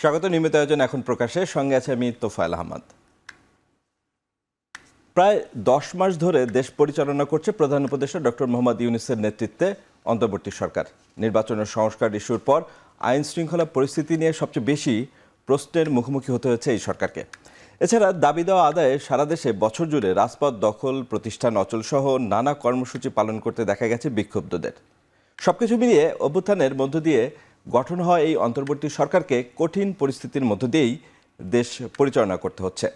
স্বাগত। নিয়মিত আয়োজন এখন প্রকাশে, সঙ্গে আছে আমি তোফায়েল আহমদ। প্রায় 10 মাস ধরে দেশ পরিচালনা করছে প্রধান উপদেষ্টা ডক্টর মোহাম্মদ ইউনূসের নেতৃত্বে অন্তর্বর্তী সরকার। নির্বাচনের সংস্কার ইস্যুর পর আইন শৃঙ্খলা পরিস্থিতি নিয়ে সবচেয়ে বেশি প্রশ্নের মুখোমুখি হতে হয়েছে এই সরকারকে। এছাড়া দাবি দেওয়া আদায়ে সারা দেশে বছর জুড়ে রাজপথ দখল, প্রতিষ্ঠান অচল সহ নানা কর্মসূচি পালন করতে দেখা গেছে বিক্ষুব্ধদের। সবকিছু মিলিয়ে অভ্যুত্থানের মধ্য দিয়ে গঠন হওয়া এই অন্তর্বর্তী সরকারকে কঠিন পরিস্থিতির মধ্য দিয়েই দেশ পরিচালনা করতে হচ্ছে।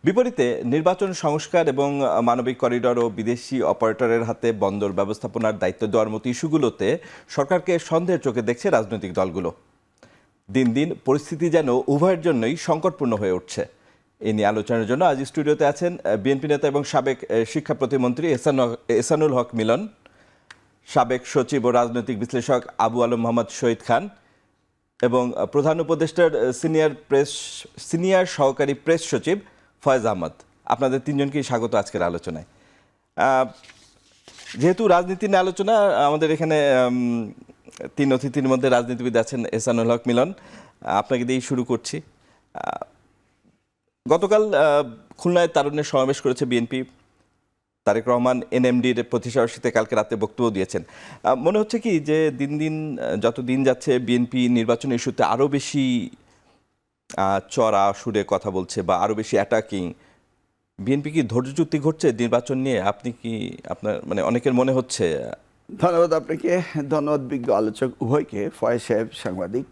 বিপরীতে নির্বাচন সংস্কার এবং মানবিক করিডর ও বিদেশি অপারেটরের হাতে বন্দর ব্যবস্থাপনার দায়িত্ব দেওয়ার মতো ইস্যুগুলোতে সরকারকে সন্দেহের চোখে দেখছে রাজনৈতিক দলগুলো। দিন দিন পরিস্থিতি যেন উভয়ের জন্যই সংকটপূর্ণ হয়ে উঠছে। এই নিয়ে আলোচনার জন্য আজ স্টুডিওতে আছেন বিএনপি নেতা এবং সাবেক শিক্ষা প্রতিমন্ত্রী এহসানুল হক মিলন, সাবেক সচিব ও রাজনৈতিক বিশ্লেষক আবু আলম মোহাম্মদ শহীদ খান এবং প্রধান উপদেষ্টার সিনিয়র সহকারী প্রেস সচিব ফয়েজ আহমদ। আপনাদের তিনজনকেই স্বাগত আজকের আলোচনায়। যেহেতু রাজনীতি নিয়ে আলোচনা, আমাদের এখানে তিন অতিথির মধ্যে রাজনীতিবিদ আছেন। এহসানুল হক মিলন, আপনাকে দিয়েই শুরু করছি। গতকাল খুলনায় তারুণ্যের সমাবেশ করেছে বিএনপি। তারেক রহমান এনএমডির প্রতিষ্ঠাবার্ষিকীতে কালকে রাতে বক্তব্য দিয়েছেন। মনে হচ্ছে কি যে দিন দিন যত দিন যাচ্ছে বিএনপি নির্বাচন ইস্যুতে আরও বেশি চড়া সুরে কথা বলছে বা আরও বেশি অ্যাটাকিং। বিএনপি কি ধৈর্যচ্যুতি ঘটছে নির্বাচন নিয়ে? আপনি কি আপনার মানে অনেকের মনে হচ্ছে? ধন্যবাদ আপনাকে, ধন্যবাদ বিজ্ঞ আলোচক উভয়কে, ফয়েজ সাহেব সাংবাদিক,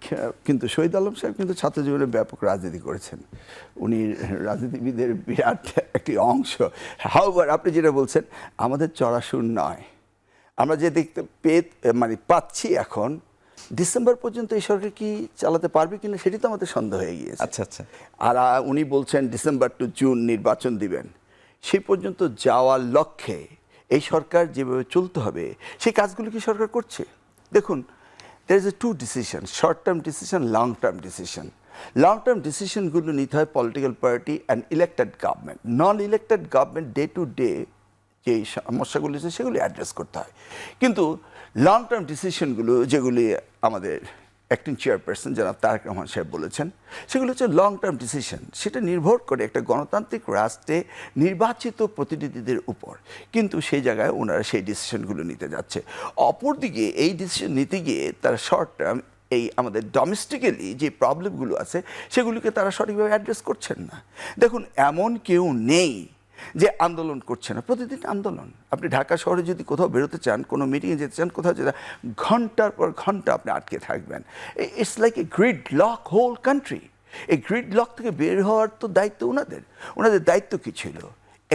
কিন্তু শহীদ আলম সাহেব কিন্তু ছাত্র জীবনে ব্যাপক রাজনীতি করেছেন। উনি রাজনীতিবিদের বিরাট একটি অংশ। হাওয়ার আপনি যেটা বলছেন আমাদের চড়াসুর নয়, আমরা যে দেখতে পাচ্ছি এখন ডিসেম্বর পর্যন্ত এই সরকার কি চালাতে পারবে কিনা সেটি তো আমাদের সন্দেহ হয়ে গিয়েছে। আচ্ছা আচ্ছা। আর উনি বলছেন ডিসেম্বর টু জুন নির্বাচন দিবেন। সেই পর্যন্ত যাওয়ার লক্ষ্যে এই সরকার যেভাবে চলতে হবে সেই কাজগুলো কি সরকার করছে? দেখুন, there is a two decision, short term decision, long term decision. Long term decisionগুলো নিতে হয় political party and elected government. Non elected government day to day যে সমস্যাগুলি আছে সেগুলি অ্যাড্রেস করতে হয়। কিন্তু লং টার্ম ডিসিশনগুলো যেগুলি আমাদের অ্যাক্টিং চেয়ারপারসন জনাব তারেক রহমান সাহেব বলেছেন, সেগুলো হচ্ছে লং টার্ম ডিসিশন। সেটা নির্ভর করে একটা গণতান্ত্রিক রাষ্ট্রে নির্বাচিত প্রতিনিধিদের উপর, কিন্তু সেই জায়গায় ওনারা সেই ডিসিশনগুলো নিতে যাচ্ছে। অপরদিকে এই ডিসিশন নিতে গিয়ে তারা শর্ট টার্ম এই আমাদের ডোমেস্টিক্যালি যে প্রবলেমগুলো আছে সেগুলিকে তারা সঠিকভাবে অ্যাড্রেস করছেন না। দেখুন, এমন কেউ নেই যে আন্দোলন করছে না। প্রতিদিন আন্দোলন। আপনি ঢাকা শহরে যদি কোথাও বেরোতে চান, কোনো মিটিংয়ে যেতে চান, কোথাও যেতে, ঘন্টার পর ঘন্টা আপনি আটকে থাকবেন। It's like a gridlock whole country. এই গ্রিড লক থেকে বের হওয়ার তো দায়িত্ব ওনাদের দায়িত্ব কী ছিল?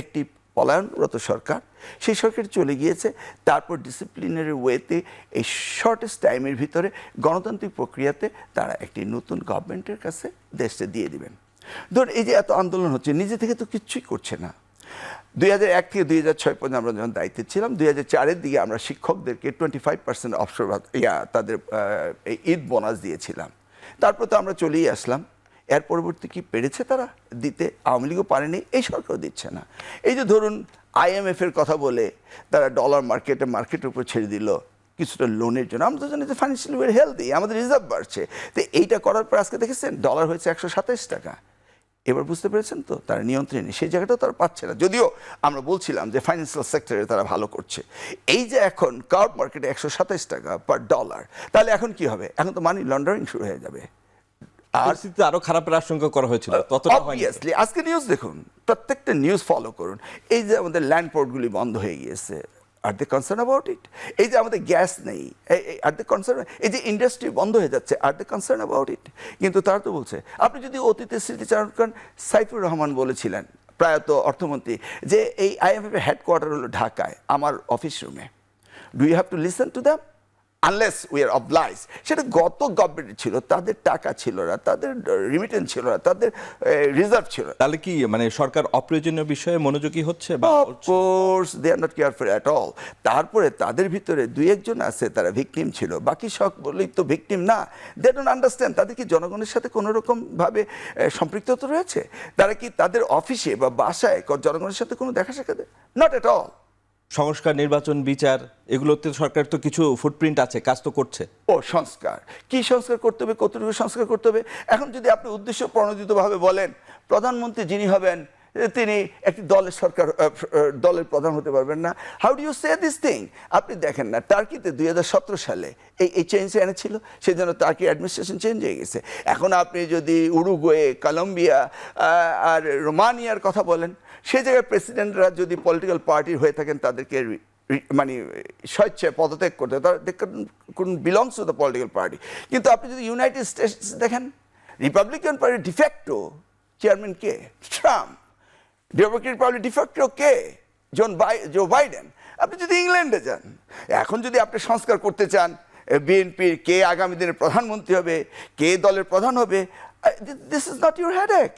একটি পলায়নরত সরকার, সেই সরকার চলে গিয়েছে, তারপর ডিসিপ্লিনারি ওয়েতে এই শর্টেস্ট টাইমের ভিতরে গণতান্ত্রিক প্রক্রিয়াতে তারা একটি নতুন গভর্নমেন্টের কাছে দেশটা দিয়ে দিবেন। ধরুন, এই যে এত আন্দোলন হচ্ছে, নিজে থেকে তো কিচ্ছুই করছে না। 2001 থেকে 2006 পর্যন্ত আমরা যখন দায়িত্বে ছিলাম, 2004-এর দিকে আমরা শিক্ষকদেরকে 25% অবসর তাদের ঈদ বোনাস দিয়েছিলাম। তারপর তো আমরা চলেই আসলাম। এর পরবর্তী কি পেরেছে তারা দিতে? আওয়ামী লীগও পারেনি, এই সরকারও দিচ্ছে না। এই যে ধরুন IMF-এর কথা বলে তারা ডলার মার্কেটের উপর ছেড়ে দিল কিছুটা লোনের জন্য। আমরা তো জানি যে ফাইন্যান্সিয়ালি ওয়ের হেলদি, আমাদের রিজার্ভ বাড়ছে। তো এইটা করার পর আজকে দেখেছেন ডলার হয়েছে 127 টাকা। এবার বুঝতে পেরেছেন তো তারা নিয়ন্ত্রণে, সেই জায়গাটাও তারা পাচ্ছে না। যদিও আমরা বলছিলাম যে ফাইন্যান্সিয়াল সেক্টরে তারা ভালো করছে। এই যে এখন কার্ড মার্কেটে 127 টাকা পার ডলার, তাহলে এখন কি হবে? এখন তো মানি লন্ডারিং শুরু হয়ে যাবে। আর আরো খারাপের আশঙ্কা করা হয়েছিল। অবভিয়াসলি আজকে নিউজ দেখুন, প্রত্যেকটা নিউজ ফলো করুন। এই যে আমাদের ল্যান্ড পোর্টগুলি বন্ধ হয়ে গিয়েছে, আর দে কনসার্ন অ্যাবাউট ইট? এই যে আমাদের গ্যাস নেই, আর দে কনসার্ন? এই যে ইন্ডাস্ট্রি বন্ধ হয়ে যাচ্ছে, আর দে কনসার্ন অ্যাবাউট ইট? কিন্তু তারা তো বলছে, আপনি যদি অতীতের স্মৃতিচারণ করেন, সাইফুর রহমান বলেছিলেন, প্রয়াত অর্থমন্ত্রী, যে এই IMF-এর হেডকোয়ার্টার হলো ঢাকায়, আমার অফিস রুমে। Do you have to listen to them? Unless we are oblige. সেটা গত গভর্নমেন্ট ছিল, তাদের টাকা ছিল না, তাদের রিমিটেন্স ছিল না, তাদের রিজার্ভ ছিল না। তাহলে কি মানে সরকার অপ্রয়োজনীয় বিষয়ে মনোযোগী হচ্ছে বা of course they are not careful at all. তারপরে তাদের ভিতরে দুই একজন আছে তারা ভিকটিম ছিল, বাকি সকলেই তো ভিকটিম না। দে ডোন্ট আন্ডারস্ট্যান্ড তাদের কি জনগণের সাথে কোনো রকম ভাবে সম্পৃক্ততা রয়েছে? তারা কি তাদের অফিসে বা বাসায় জনগণের সাথে কোনো দেখা সাক্ষাৎ? Not at all. সংস্কার, নির্বাচন, বিচার এগুলোতে সরকার তো কিছু ফুটপ্রিন্ট আছে, কাজ তো করছে। ও সংস্কার, কি সংস্কার করতে হবে, কতটুকু সংস্কার করতে হবে? এখন যদি আপনি উদ্দেশ্য প্রণোদিতভাবে বলেন প্রধানমন্ত্রী যিনি হবেন তিনি একটি দলের প্রধান হতে পারবেন না, how do you say this thing? আপনি দেখেন না টার্কিতে 2017 সালে এই চেঞ্জ এনেছিল, সেই জন্য টার্কি অ্যাডমিনিস্ট্রেশন চেঞ্জ হয়ে গেছে। এখন আপনি যদি উরুগুয়ে, কলম্বিয়া আর রোমানিয়ার কথা বলেন, সেই জায়গায় প্রেসিডেন্টরা যদি পলিটিক্যাল পার্টির হয়ে থাকেন তাদেরকে মানে স্বেচ্ছায় পদত্যাগ করতে, they couldn't belongs to the political party. কিন্তু আপনি যদি ইউনাইটেড স্টেটস দেখেন, রিপাবলিকান পার্টির ডিফ্যাক্টো চেয়ারম্যান কে? ট্রাম্প। ডেমোক্রেটিক পার্টির ডিফ্যাক্টো কে? Joe Biden. আপনি যদি ইংল্যান্ডে যান, এখন যদি আপনি সংস্কার করতে চান, বিএনপির কে আগামী দিনে প্রধানমন্ত্রী হবে, কে দলের প্রধান হবে, this is not your headache.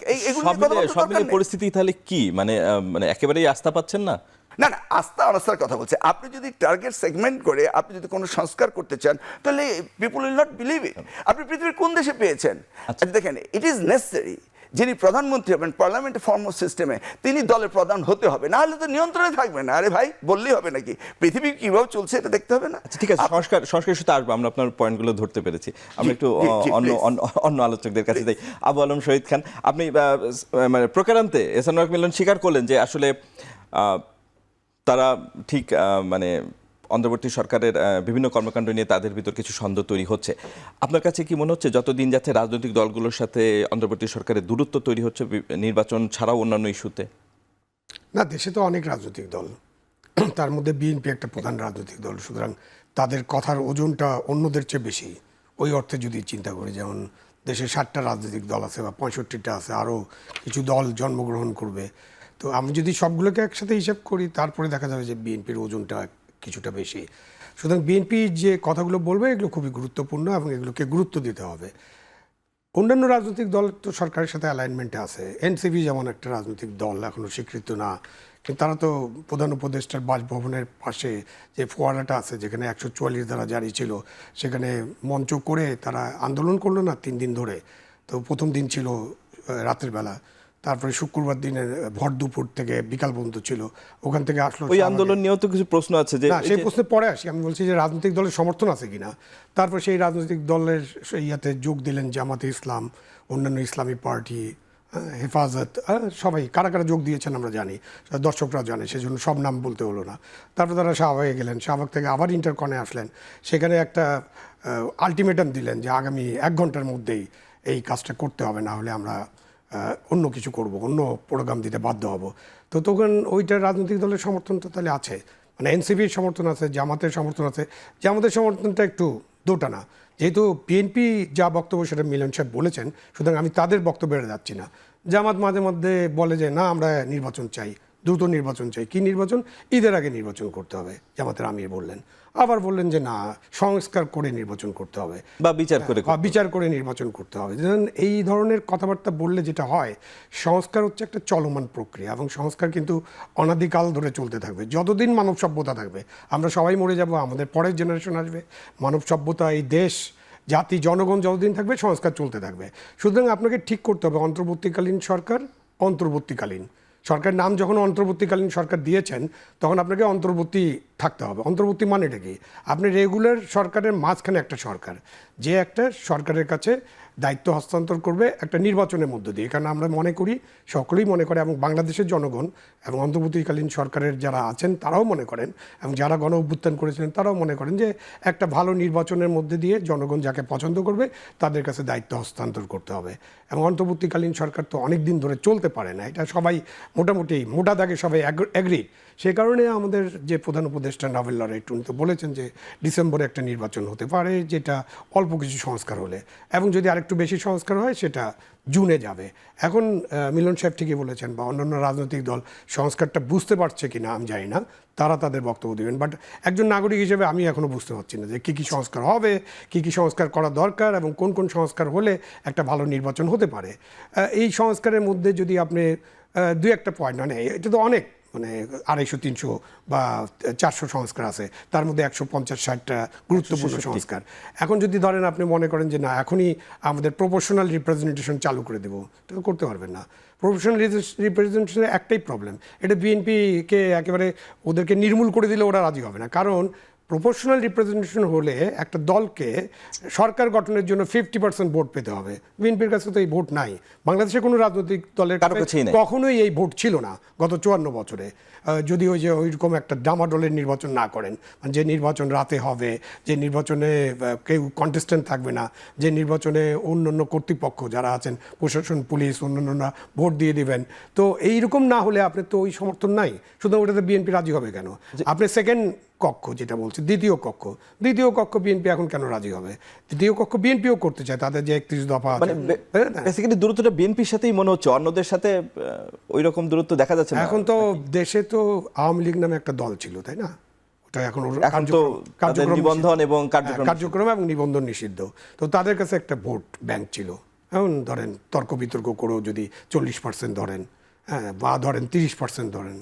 সব মিলিয়ে পরিস্থিতি তাহলে কি মানে মানে একেবারেই আস্থা পাচ্ছেন না? না না, আস্থা অনাস্থার কথা বলছে। আপনি যদি টার্গেট সেগমেন্ট করে আপনি যদি কোনো সংস্কার করতে চান, তাহলে people will not believe it. আপনি পৃথিবীর কোন দেশে পেয়েছেন? আচ্ছা দেখেন, ইট ইজ নেসেসারি যিনি প্রধানমন্ত্রী হবেন পার্লামেন্ট ফর্ম অফ সিস্টেমে তিনি দলের প্রধান হতে হবে, না হলে তো নিয়ন্ত্রণে থাকবে না। আরে ভাই, বললেই হবে নাকি? পৃথিবী কিভাবে চলছে এটা দেখতে হবে না? আচ্ছা ঠিক আছে, সংস্কার সাথে আসবো, আমরা আপনার পয়েন্টগুলো ধরতে পেরেছি। আমরা একটু অন্য আলোচকদের কাছে যাই। আবু আলম শহীদ খান, আপনি মানে প্রকারান্তে এহসান ওয়াক মিলন স্বীকার করলেন যে আসলে তারা ঠিক মানে অন্তর্বর্তী সরকারের বিভিন্ন কর্মকাণ্ড নিয়ে তাদের ভিতর কিছু সন্দেহ তৈরি হচ্ছে। আপনার কাছে কি মনে হচ্ছে যত দিন যাচ্ছে রাজনৈতিক দলগুলোর সাথে অন্তর্বর্তী সরকারের দূরত্ব তৈরি হচ্ছে নির্বাচন ছাড়াও অন্যান্য ইস্যুতে? না, দেশে তো অনেক রাজনৈতিক দল, তার মধ্যে বিএনপি একটা প্রধান রাজনৈতিক দল, সুতরাং তাদের কথার ওজনটা অন্যদের চেয়ে বেশি। ওই অর্থে যদি চিন্তা করি, যেমন দেশে 60টা রাজনৈতিক দল আছে বা 65টা আছে, আরও কিছু দল জন্মগ্রহণ করবে। তো আমি যদি সবগুলোকে একসাথে হিসাব করি, তারপরে দেখা যাবে যে বিএনপির ওজনটা কিছুটা বেশি। সুতরাং বিএনপি যে কথাগুলো বলবে এগুলো খুবই গুরুত্বপূর্ণ এবং এগুলোকে গুরুত্ব দিতে হবে। অন্যান্য রাজনৈতিক দল তো সরকারের সাথে অ্যালাইনমেন্টে আছে। এনসিপি যেমন একটা রাজনৈতিক দল, এখনও স্বীকৃত না, কিন্তু তারা তো প্রধান উপদেষ্টার বাসভবনের পাশে যে ফোয়ারাটা আছে, যেখানে 144 ধারা জারি ছিল, সেখানে মঞ্চ করে তারা আন্দোলন করলো না 3 দিন ধরে। তো প্রথম দিন ছিল রাতের বেলা, তারপরে শুক্রবার দিনের ভর দুপুর থেকে বিকাল পর্যন্ত ছিল, ওখান থেকে আসলো। ওই আন্দোলন নিয়েও তো কিছু প্রশ্ন আছে, যে সেই প্রশ্নে পরে আসি। আমি বলছি যে রাজনৈতিক দলের সমর্থন আছে কিনা। তারপর সেই রাজনৈতিক দলের ইয়াতে যোগ দিলেন জামাতে ইসলাম, অন্যান্য ইসলামী পার্টি, হেফাজত, সবাই কারা কারা যোগ দিয়েছেন আমরা জানি, দর্শকরা জানে, সেজন্য সব নাম বলতে হলো না। তারপর তারা শাহবাগে গেলেন, শাহবাগ থেকে আবার ইন্টারকনে আসলেন, সেখানে একটা আলটিমেটাম দিলেন যে আগামী 1 ঘন্টার মধ্যেই এই কাজটা করতে হবে, না হলে আমরা অন্য কিছু করব, অন্য প্রোগ্রাম দিতে বাধ্য হব। তো তখন ওইটার রাজনৈতিক দলের সমর্থন তো তাহলে আছে, মানে এনসিপির সমর্থন আছে, জামাতের সমর্থন আছে। জামাতের সমর্থনটা একটু দোটানা, যেহেতু বিএনপি যা বক্তব্য সেটা মিলন সাহেব বলেছেন, সুতরাং আমি তাদের বক্তব্যে যাচ্ছি না। জামাত মাঝে মধ্যে বলে যে না, আমরা নির্বাচন চাই, দ্রুত নির্বাচন চাই। কি নির্বাচন? ঈদের আগে নির্বাচন করতে হবে, জামাতের আমির বললেন। আবার বললেন যে না, সংস্কার করে নির্বাচন করতে হবে বা বিচার করে নির্বাচন করতে হবে। এই ধরনের কথাবার্তা বললে যেটা হয়, সংস্কার হচ্ছে একটা চলমান প্রক্রিয়া, এবং সংস্কার কিন্তু অনাদিকাল ধরে চলতে থাকবে। যতদিন মানব সভ্যতা থাকবে, আমরা সবাই মরে যাব, আমাদের পরের জেনারেশন আসবে, মানব সভ্যতা, এই দেশ, জাতি, জনগণ যতদিন থাকবে সংস্কার চলতে থাকবে। সুতরাং আপনাকে ঠিক করতে হবে অন্তর্বর্তীকালীন সরকার, অন্তর্বর্তীকালীন সরকার নাম যখন অন্তর্বর্তীকালীন সরকার দিয়েছেন, তখন আপনাকে অন্তর্বর্তী থাকতে হবে। অন্তর্বর্তী মানেটা কি? আপনি রেগুলার সরকারের মাঝখানে একটা সরকার, যে একটা সরকারের কাছে দায়িত্ব হস্তান্তর করবে একটা নির্বাচনের মধ্য দিয়ে। কারণ আমরা মনে করি, সকলেই মনে করে, এবং বাংলাদেশের জনগণ এবং অন্তর্বর্তীকালীন সরকারের যারা আছেন তারাও মনে করেন, এবং যারা গণ অভ্যুত্থান করেছিলেন তারাও মনে করেন যে একটা ভালো নির্বাচনের মধ্যে দিয়ে জনগণ যাকে পছন্দ করবে তাদের কাছে দায়িত্ব হস্তান্তর করতে হবে। এবং অন্তর্বর্তীকালীন সরকার তো অনেক দিন ধরে চলতে পারে না, এটা সবাই মোটামুটি মোটা দাগে সবাই অ্যাগ্রি। সে কারণে আমাদের যে প্রধান উপদেষ্টা উপদেষ্টা নাভেল লরেট উনি তো বলেছেন যে ডিসেম্বরে একটা নির্বাচন হতে পারে, যেটা অল্প কিছু সংস্কার হলে, এবং যদি আরেকটু বেশি সংস্কার হয় সেটা জুনে যাবে। এখন মিলন সাহেব ঠিকই বলেছেন, বা অন্যান্য রাজনৈতিক দল সংস্কারটা বুঝতে পারছে কিনা আমি জানি না, তারা তাদের বক্তব্য দেবেন। বাট একজন নাগরিক হিসেবে আমি এখনও বুঝতে পারছি না যে কী কী সংস্কার হবে, কী কী সংস্কার করা দরকার, এবং কোন কোন সংস্কার হলে একটা ভালো নির্বাচন হতে পারে। এই সংস্কারের মধ্যে যদি আপনি দুই একটা পয়েন্ট, মানে এটা তো অনেক, মানে 250-300 বা 400 সংস্কার আছে, তার মধ্যে 150-60টা গুরুত্বপূর্ণ সংস্কার। এখন যদি ধরেন আপনি মনে করেন যে না এখনই আমাদের প্রপোর্শনাল রিপ্রেজেন্টেশন চালু করে দেবো, এটা তো করতে পারবেন না। প্রপোর্শনাল রিপ্রেজেন্টেশনের একটাই প্রবলেম, এটা বিএনপিকে একেবারে ওদেরকে নির্মূল করে দিলে ওরা রাজি হবে না। কারণ প্রপোর্শনাল রিপ্রেজেন্টেশন হলে একটা দলকে সরকার গঠনের জন্য 50% ভোট পেতে হবে। বিএনপির কাছে তো এই ভোট নাই, বাংলাদেশে কোনো রাজনৈতিক দলের কাছে কখনোই এই ভোট ছিল না গত 54 বছরে। যদি ওই যে ওইরকম একটা ডামাডোলের নির্বাচন না করেন, যে নির্বাচন রাতে হবে, যে নির্বাচনে কেউ কন্টেস্টেন্ট থাকবে না, যে নির্বাচনে অন্যান্য কর্তৃপক্ষ যারা আছেন, প্রশাসন, পুলিশ, অন্যান্যরা ভোট দিয়ে দিবেন, তো এইরকম না হলে আপনার তো ওই সমর্থন নাই। সুতরাং ওটাতে বিএনপি রাজি হবে কেন? আপনি সেকেন্ড কক্ষ যেটা বলছে, দ্বিতীয় কক্ষ বিএনপি এখন কেন রাজি হবে? দ্বিতীয় কক্ষ বিএনপিও করতে চায়, তাদের যে 31 দফা, মানে বেসিক্যালি দূরত্বটা বিএনপির সাথেই মনে হচ্ছে, অন্যদের সাথে ওই রকম দূরত্ব দেখা যাচ্ছে না। এখন তো দেশে তো আওয়ামী লীগ নামে একটা দল ছিল, তাই না? ওটা এখন নিবন্ধন এবং কার্যক্রম এবং নিবন্ধন নিষিদ্ধ। তো তাদের কাছে একটা ভোট ব্যাংক ছিল। এখন ধরেন তর্ক বিতর্ক করেও যদি 40% ধরেন, হ্যাঁ, বা ধরেন 30% ধরেন,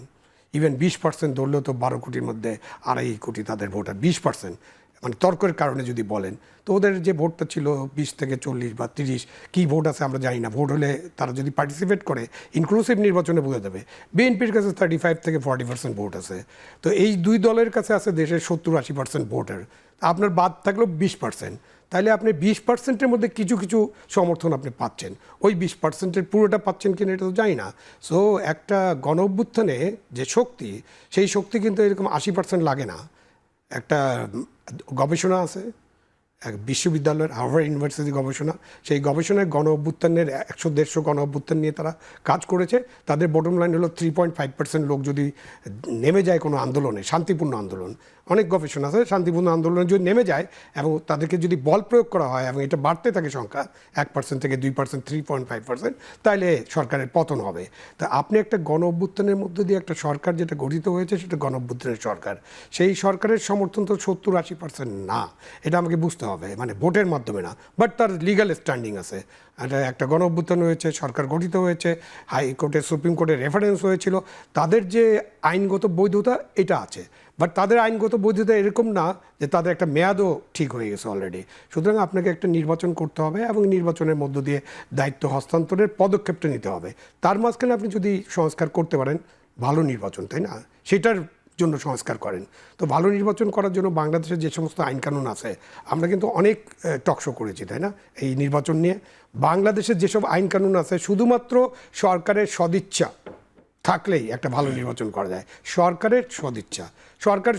ইভেন 20% ধরলেও তো 12 কোটির মধ্যে 2.5 কোটি তাদের ভোটার। 20% মানে তর্কের কারণে যদি বলেন, তো ওদের যে ভোটটা ছিল 20 থেকে 40 বা 30, কী ভোট আছে আমরা জানি না। ভোট হলে তারা যদি পার্টিসিপেট করে ইনক্লুসিভ নির্বাচনে বোঝা যাবে। বিএনপির কাছে 35 থেকে 40% ভোট আছে। তো এই দুই দলের কাছে আছে দেশের 70-80% ভোটার। আপনার বাদ থাকলো 20%। তাহলে আপনি 20%-এর মধ্যে কিছু কিছু সমর্থন আপনি পাচ্ছেন, ওই 20%-এর পুরোটা পাচ্ছেন কিনা এটা তো জানি না। সো একটা গণ অভ্যুত্থানে যে শক্তি, সেই শক্তি কিন্তু এরকম 80% লাগে না। একটা গবেষণা আছে এক বিশ্ববিদ্যালয়ের, হার্ভার্ড ইউনিভার্সিটি গবেষণা, সেই গবেষণায় গণ অভ্যুত্থানের 100-150 গণ অভ্যুত্থান নিয়ে তারা কাজ করেছে। তাদের বটম লাইন হলো 3.5% লোক যদি নেমে যায় কোনো আন্দোলনে, শান্তিপূর্ণ আন্দোলন, অনেক গবেষণা আছে, শান্তিপূর্ণ আন্দোলনে যদি নেমে যায় এবং তাদেরকে যদি বল প্রয়োগ করা হয় এবং এটা বাড়তে থাকে সংখ্যা 1% থেকে 2%, 3.5%, তাহলে সরকারের পতন হবে। তা আপনি একটা গণ অভ্যুত্থানের মধ্য দিয়ে একটা সরকার যেটা গঠিত হয়েছে, সেটা গণ অভ্যুত্থানের সরকার, সেই সরকারের সমর্থন তো 70-80% না, এটা আমাকে বুঝতে হবে, মানে ভোটের মাধ্যমে না, বাট তার লিগ্যাল স্ট্যান্ডিং আছে। একটা গণ অভ্যুত্থান হয়েছে, সরকার গঠিত হয়েছে, হাইকোর্টে, সুপ্রিম কোর্টে রেফারেন্স হয়েছিল, তাদের যে আইনগত বৈধতা এটা আছে। বাট তাদের আইনগত বৈধতা এরকম না যে তাদের একটা মেয়াদও ঠিক হয়ে গেছে অলরেডি। সুতরাং আপনাকে একটা নির্বাচন করতে হবে এবং নির্বাচনের মধ্য দিয়ে দায়িত্ব হস্তান্তরের পদক্ষেপটা নিতে হবে। তার মাঝখানে আপনি যদি সংস্কার করতে পারেন, ভালো নির্বাচন, তাই না, সেটার জন্য সংস্কার করেন। তো ভালো নির্বাচন করার জন্য বাংলাদেশের যে সমস্ত আইনকানুন আছে, আমরা কিন্তু অনেক টকশো করেছি, তাই না, এই নির্বাচন নিয়ে। বাংলাদেশের যেসব আইনকানুন আছে, শুধুমাত্র সরকারের সদিচ্ছা থাকলেই একটা ভালো নির্বাচন করা যায়। সরকারের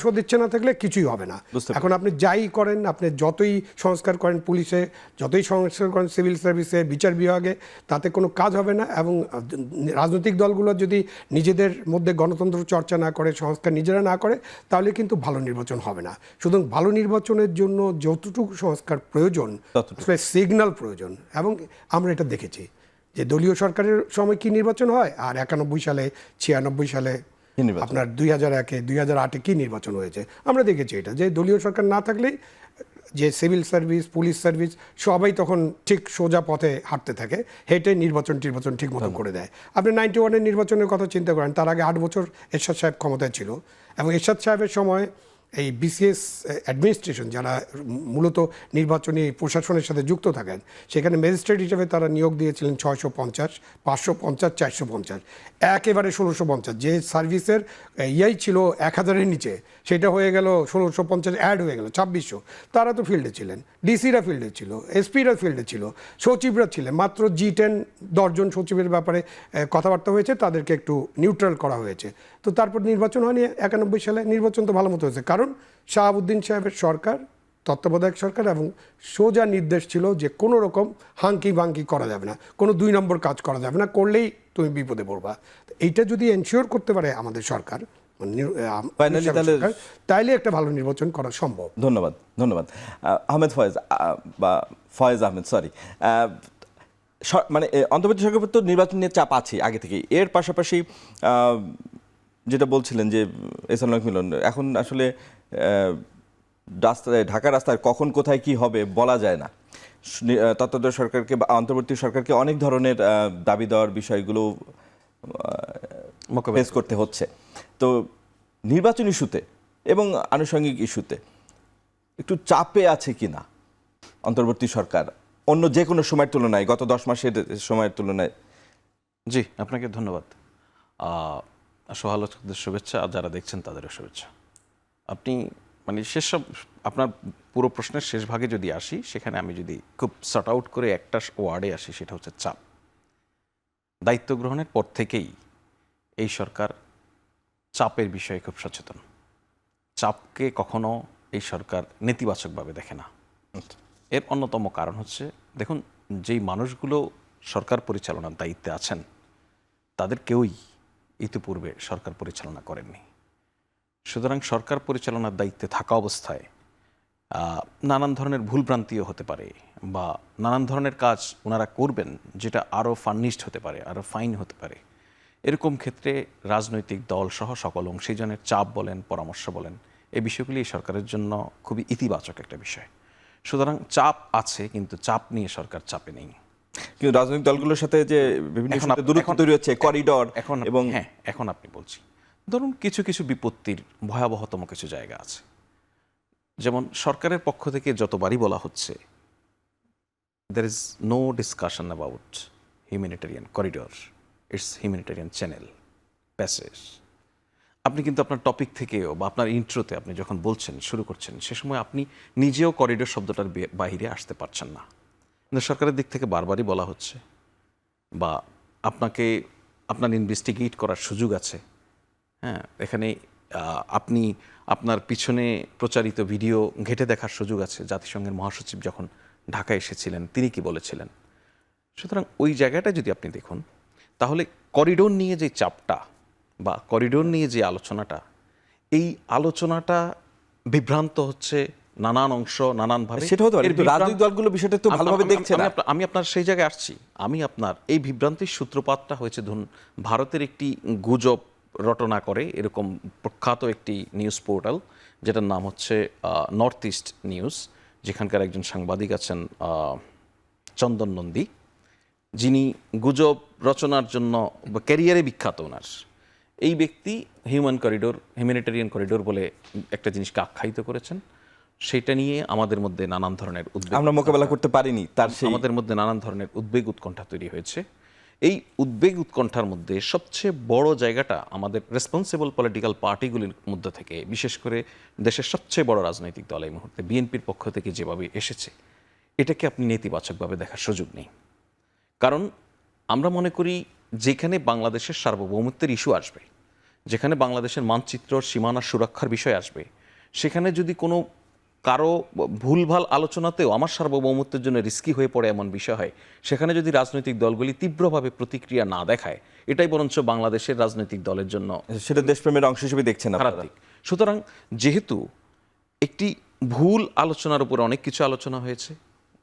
সদিচ্ছা না থাকলে কিছুই হবে না। এখন আপনি যাই করেন, আপনি যতই সংস্কার করেন পুলিশে, যতই সংস্কার করেন সিভিল সার্ভিসে, বিচার বিভাগে, তাতে কোনো কাজ হবে না। এবং রাজনৈতিক দলগুলো যদি নিজেদের মধ্যে গণতন্ত্র চর্চা না করে, সংস্কার নিজেরা না করে, তাহলে কিন্তু ভালো নির্বাচন হবে না। সুতরাং ভালো নির্বাচনের জন্য যতটুকু সংস্কার প্রয়োজন, আসলে সিগন্যাল প্রয়োজন। এবং আমরা এটা দেখেছি যে দলীয় সরকারের সময় কি নির্বাচন হয়, আর 91 সালে, 96 সালে, আপনার 2001-এ, 2008-এ কি নির্বাচন হয়েছে আমরা দেখেছি। এটা যে দলীয় সরকার না থাকলেই যে সিভিল সার্ভিস, পুলিশ সার্ভিস সবাই তখন ঠিক সোজা পথে হাঁটতে থাকে, হেঁটে নির্বাচন ঠিক মতো করে দেয়। আপনি 91-এর নির্বাচনের কথা চিন্তা করেন, তার আগে 8 বছর এরশাদ সাহেব ক্ষমতায় ছিল, এবং এরশাদ সাহেবের সময় এই বিসিএস অ্যাডমিনিস্ট্রেশন, যারা মূলত নির্বাচনী প্রশাসনের সাথে যুক্ত থাকেন, সেখানে ম্যাজিস্ট্রেট হিসেবে তারা নিয়োগ দিয়েছিলেন 650, 550, 450, একেবারে 1650। যে সার্ভিসের ইয়াই ছিল 1000-এর নিচে, সেটা হয়ে গেল 1650, অ্যাড হয়ে গেল 2600। তারা তো ফিল্ডে ছিলেন, ডিসিরা ফিল্ডে ছিল, এসপিরা ফিল্ডে ছিল, সচিবরা ছিলেন। মাত্র G10 10 জন সচিবের ব্যাপারে কথাবার্তা হয়েছে, তাদেরকে একটু নিউট্রাল করা হয়েছে। তো তারপর নির্বাচন হয়নি 91 সালে। নির্বাচন তো ভালো মতো হয়েছে, কারণ শাহাবুদ্দিন সাহেবের সরকার, তত্ত্বাবধায়ক সরকার, এবং সোজা নির্দেশ ছিল যে কোনো রকম হাঙ্কি বাঙ্কি করা যাবে না, কোনো 2 নম্বর কাজ করা যাবে না, করলেই তুমি বিপদে পড়বা। এইটা যদি এনশিওর করতে পারে আমাদের সরকার, মানে Finally তাহলে- সরকার, তাইলে একটা ভালো নির্বাচন করা সম্ভব। ধন্যবাদ ধন্যবাদ আহমেদ ফয়েজ বা ফয়েজ আহমেদ সরি মানে অন্তর্বর্তী সরকার তো নির্বাচন নিয়ে চাপ আছে আগে থেকেই, এর পাশাপাশি যেটা বলছিলেন যে এহসানুল হক মিলন, এখন আসলে রাস্তায় ঢাকা রাস্তায় কখন কোথায় কি হবে বলা যায় না। তত্ত্বাবধায়ক সরকারকে বা অন্তর্বর্তী সরকারকে অনেক ধরনের দাবি দেওয়ার বিষয়গুলো ফেস করতে হচ্ছে। তো নির্বাচন ইস্যুতে এবং আনুষঙ্গিক ইস্যুতে একটু চাপে আছে কি না অন্তর্বর্তী সরকার অন্য যে কোনো সময়ের তুলনায়, গত 10 মাসের সময়ের তুলনায়? জি, আপনাকে ধন্যবাদ। সহালোচকদের শুভেচ্ছা, আর যারা দেখছেন তাদেরও শুভেচ্ছা। আপনি মানে সেসব আপনার পুরো প্রশ্নের শেষ ভাগে যদি আসি, সেখানে আমি যদি খুব শর্ট আউট করে একটা ওয়ার্ডে আসি, সেটা হচ্ছে চাপ। দায়িত্ব গ্রহণের পর থেকেই এই সরকার চাপের বিষয়ে খুব সচেতন। চাপকে কখনো এই সরকার নেতিবাচকভাবে দেখে না। এর অন্যতম কারণ হচ্ছে, দেখুন, যেই মানুষগুলো সরকার পরিচালনার দায়িত্বে আছেন তাদের কেউই ইতিপূর্বে সরকার পরিচালনা করেননি। সুতরাং সরকার পরিচালনার দায়িত্বে থাকা অবস্থায় নানান ধরনের ভুলভ্রান্তিও হতে পারে, বা নানান ধরনের কাজ ওনারা করবেন যেটা আরও ফার্নিশড হতে পারে, আরও ফাইন হতে পারে। এরকম ক্ষেত্রে রাজনৈতিক দল সহ সকল অংশীজনের চাপ বলেন, পরামর্শ বলেন, এই বিষয়গুলি এই সরকারের জন্য খুবই ইতিবাচক একটা বিষয়। সুতরাং চাপ আছে, কিন্তু চাপ নিয়ে সরকার চাপে নেই। কিন্তু রাজনৈতিক দলগুলোর সাথে যে বিভিন্ন ইস্যুতে দূরত্ব তৈরি হচ্ছে, করিডর এবং হ্যাঁ, এখন আপনি বলছি, ধরুন কিছু কিছু বিপত্তির ভয়াবহতম কিছু জায়গা আছে, যেমন সরকারের পক্ষ থেকে যতবারই বলা হচ্ছে there is no discussion about humanitarian corridor, it's humanitarian channel, passage। আপনি কিন্তু আপনার টপিক থেকেও বা আপনার ইন্ট্রোতে আপনি যখন বলছেন, শুরু করছেন, সে সময় আপনি নিজেও করিডোর শব্দটার বাহিরে আসতে পারছেন না। কিন্তু সরকারের দিক থেকে বারবারই বলা হচ্ছে, বা আপনাকে আপনার ইনভেস্টিগেট করার সুযোগ আছে। হ্যাঁ, এখানে আপনি আপনার পিছনে প্রচারিত ভিডিও ঘেঁটে দেখার সুযোগ আছে। জাতিসংঘের মহাসচিব যখন ঢাকায় এসেছিলেন, তিনি কি বলেছিলেন? সুতরাং ওই জায়গাটা যদি আপনি দেখুন, তাহলে করিডোর নিয়ে যে চাপটা বা করিডোর নিয়ে যে আলোচনাটা, এই আলোচনাটা বিভ্রান্ত হচ্ছে নানান অংশ নানানভাবে। সেটা হতে পারে, কিন্তু রাজনৈতিক দলগুলো বিষয়টা তো ভালোভাবে দেখছে না। আমি আপনার সেই জায়গায় আসছি। আমি আপনার এই বিভ্রান্তির সূত্রপাতটা হয়েছে, ধরুন, ভারতের একটি গুজব রটনা করে এরকম প্রখ্যাত একটি নিউজ পোর্টাল, যেটার নাম হচ্ছে নর্থ ইস্ট নিউজ, যেখানকার একজন সাংবাদিক আছেন চন্দন নন্দী, যিনি গুজব রচনার জন্য বা ক্যারিয়ারে বিখ্যাত। ওনার এই ব্যক্তি হিউম্যানিটেরিয়ান করিডোর বলে একটা জিনিসকে আখ্যায়িত করেছেন। সেটা নিয়ে আমাদের মধ্যে নানান ধরনের উদ্বেগ, আমরা মোকাবেলা করতে পারিনি, আমাদের মধ্যে নানান ধরনের উদ্বেগ উৎকণ্ঠা তৈরি হয়েছে। এই উদ্বেগ উৎকণ্ঠার মধ্যে সবচেয়ে বড় জায়গাটা আমাদের রেসপন্সিবল পলিটিক্যাল পার্টিগুলির মধ্যে থেকে, বিশেষ করে দেশের সবচেয়ে বড় রাজনৈতিক দল এই মুহূর্তে বিএনপির পক্ষ থেকে যেভাবে এসেছে, এটাকে আপনি নেতিবাচকভাবে দেখার সুযোগ নেই। কারণ আমরা মনে করি, যেখানে বাংলাদেশের সার্বভৌমত্বের ইস্যু আসবে, যেখানে বাংলাদেশের মানচিত্র সীমানা সুরক্ষার বিষয় আসবে, সেখানে যদি কোনো কারো ভুলভাল আলোচনাতেও আমার সার্বভৌমত্বের জন্য রিস্কি হয়ে পড়ে এমন বিষয় হয়, সেখানে যদি রাজনৈতিক দলগুলি তীব্রভাবে প্রতিক্রিয়া না দেখায়, এটাই বরঞ্চ বাংলাদেশের রাজনৈতিক দলের জন্য সেটা দেশপ্রেমের অংশ হিসেবে দেখছেন খারাপ আপনারা। দিক। সুতরাং যেহেতু একটি ভুল আলোচনার উপর অনেক কিছু আলোচনা হয়েছে,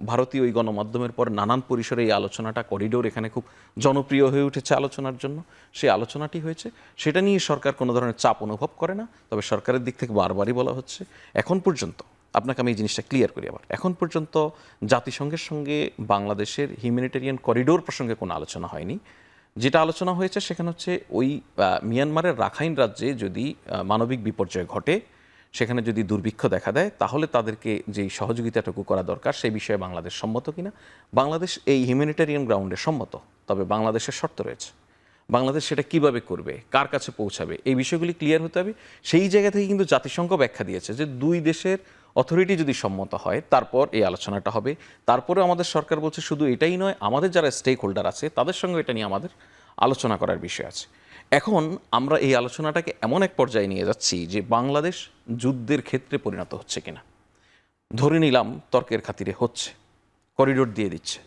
ভারতীয় ওই গণমাধ্যমের পর নানান পরিসরে এই আলোচনাটা, করিডোর এখানে খুব জনপ্রিয় হয়ে উঠেছে আলোচনার জন্য, সেই আলোচনাটি হয়েছে। সেটা নিয়ে সরকার কোনো ধরনের চাপ অনুভব করে না। তবে সরকারের দিক থেকে বারবারই বলা হচ্ছে, এখন পর্যন্ত, আপনাকে আমি এই জিনিসটা ক্লিয়ার করি আবার, এখন পর্যন্ত জাতিসংঘের সঙ্গে বাংলাদেশের হিউম্যানিটেরিয়ান করিডোর প্রসঙ্গে কোনো আলোচনা হয়নি। যেটা আলোচনা হয়েছে সেখানে হচ্ছে ওই মিয়ানমারের রাখাইন রাজ্যে যদি মানবিক বিপর্যয় ঘটে, সেখানে যদি দুর্ভিক্ষ দেখা দেয়, তাহলে তাদেরকে যেই সহযোগিতাটুকু করা দরকার সেই বিষয়ে বাংলাদেশ সম্মত কিনা। বাংলাদেশ এই হিউম্যানিটেরিয়ান গ্রাউন্ডে সম্মত, তবে বাংলাদেশের শর্ত রয়েছে। বাংলাদেশ সেটা কিভাবে করবে, কার কাছে পৌঁছাবে, এই বিষয়গুলি ক্লিয়ার হতে হবে। সেই জায়গা থেকে কিন্তু জাতিসংঘ ব্যাখ্যা দিয়েছে যে দুই দেশের অথরিটি যদি সম্মত হয় তারপর এই আলোচনাটা হবে। তারপরেও আমাদের সরকার বলছে শুধু এটাই নয়, আমাদের যারা স্টেক হোল্ডার আছে তাদের সঙ্গে এটা নিয়ে আমাদের আলোচনা করার বিষয় আছে। এখন আমরা এই আলোচনাটাকে এমন এক পর্যায়ে নিয়ে যাচ্ছি যে বাংলাদেশ যুদ্ধের ক্ষেত্রে পরিণত হচ্ছে কিনা। ধরে নিলাম তর্কের খাতিরে হচ্ছে, করিডোর দিয়ে দিচ্ছে,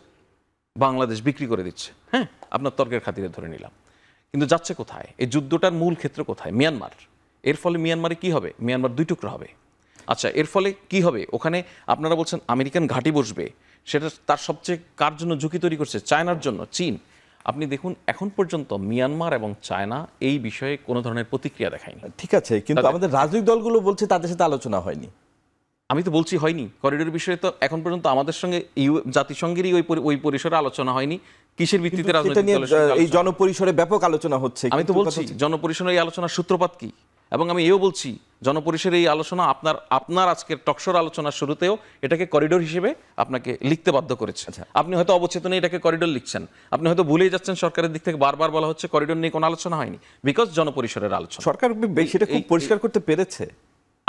বাংলাদেশ বিক্রি করে দিচ্ছে, হ্যাঁ, আপনার তর্কের খাতিরে ধরে নিলাম, কিন্তু যাচ্ছে কোথায়? এই যুদ্ধটার মূল ক্ষেত্র কোথায়? মিয়ানমার। এর ফলে মিয়ানমারে কি হবে? মিয়ানমার দুই টুকরা হবে। আচ্ছা, এর ফলে কি হবে? ওখানে আপনারা বলছেন আমেরিকান ঘাঁটি বসবে, সেটা তার সবচেয়ে কার জন্য ঝুঁকি তৈরি করছে? চায়নার জন্য, চীন। আপনি দেখুন এখন পর্যন্ত মিয়ানমার এবং চায়না এই বিষয়ে কোনো ধরনের প্রতিক্রিয়া দেখায়নি। ঠিক আছে, কিন্তু আমাদের রাজনৈতিক দলগুলো বলছে তাদের সাথে আলোচনা হয়নি। আমি তো বলছি হয়নি। করিডোর বিষয়ে তো এখন পর্যন্ত আমাদের সঙ্গে জাতিসংঘেরই ওই পরিসরে আলোচনা হয়নি। কিসের ভিত্তিতে সেটা রাজনৈতিক নিয়ে দলের সঙ্গে এই আলোচনা? জনপরিসরে ব্যাপক আলোচনা হচ্ছে। আমি তো কিন্তু বলছি কথা হচ্ছে- জনপরিসরে এই আলোচনার সূত্রপাত কি, এবং আমি এও বলছি জনপরিসরে এই আলোচনা আপনার আজকের টকশোর আলোচনার শুরুতেও এটাকে করিডোর হিসেবে আপনাকে লিখতে বাধ্য করেছে। আপনি হয়তো অবচেতনে এটাকে করিডোর লিখছেন, আপনি হয়তো ভুলেই যাচ্ছেন সরকারের দিক থেকে বারবার বলা হচ্ছে করিডোর নিয়ে কোনো আলোচনা হয়নি, বিকজ জনপরিসরের আলোচনা। সরকার সেটা খুব পরিষ্কার করতে পেরেছে।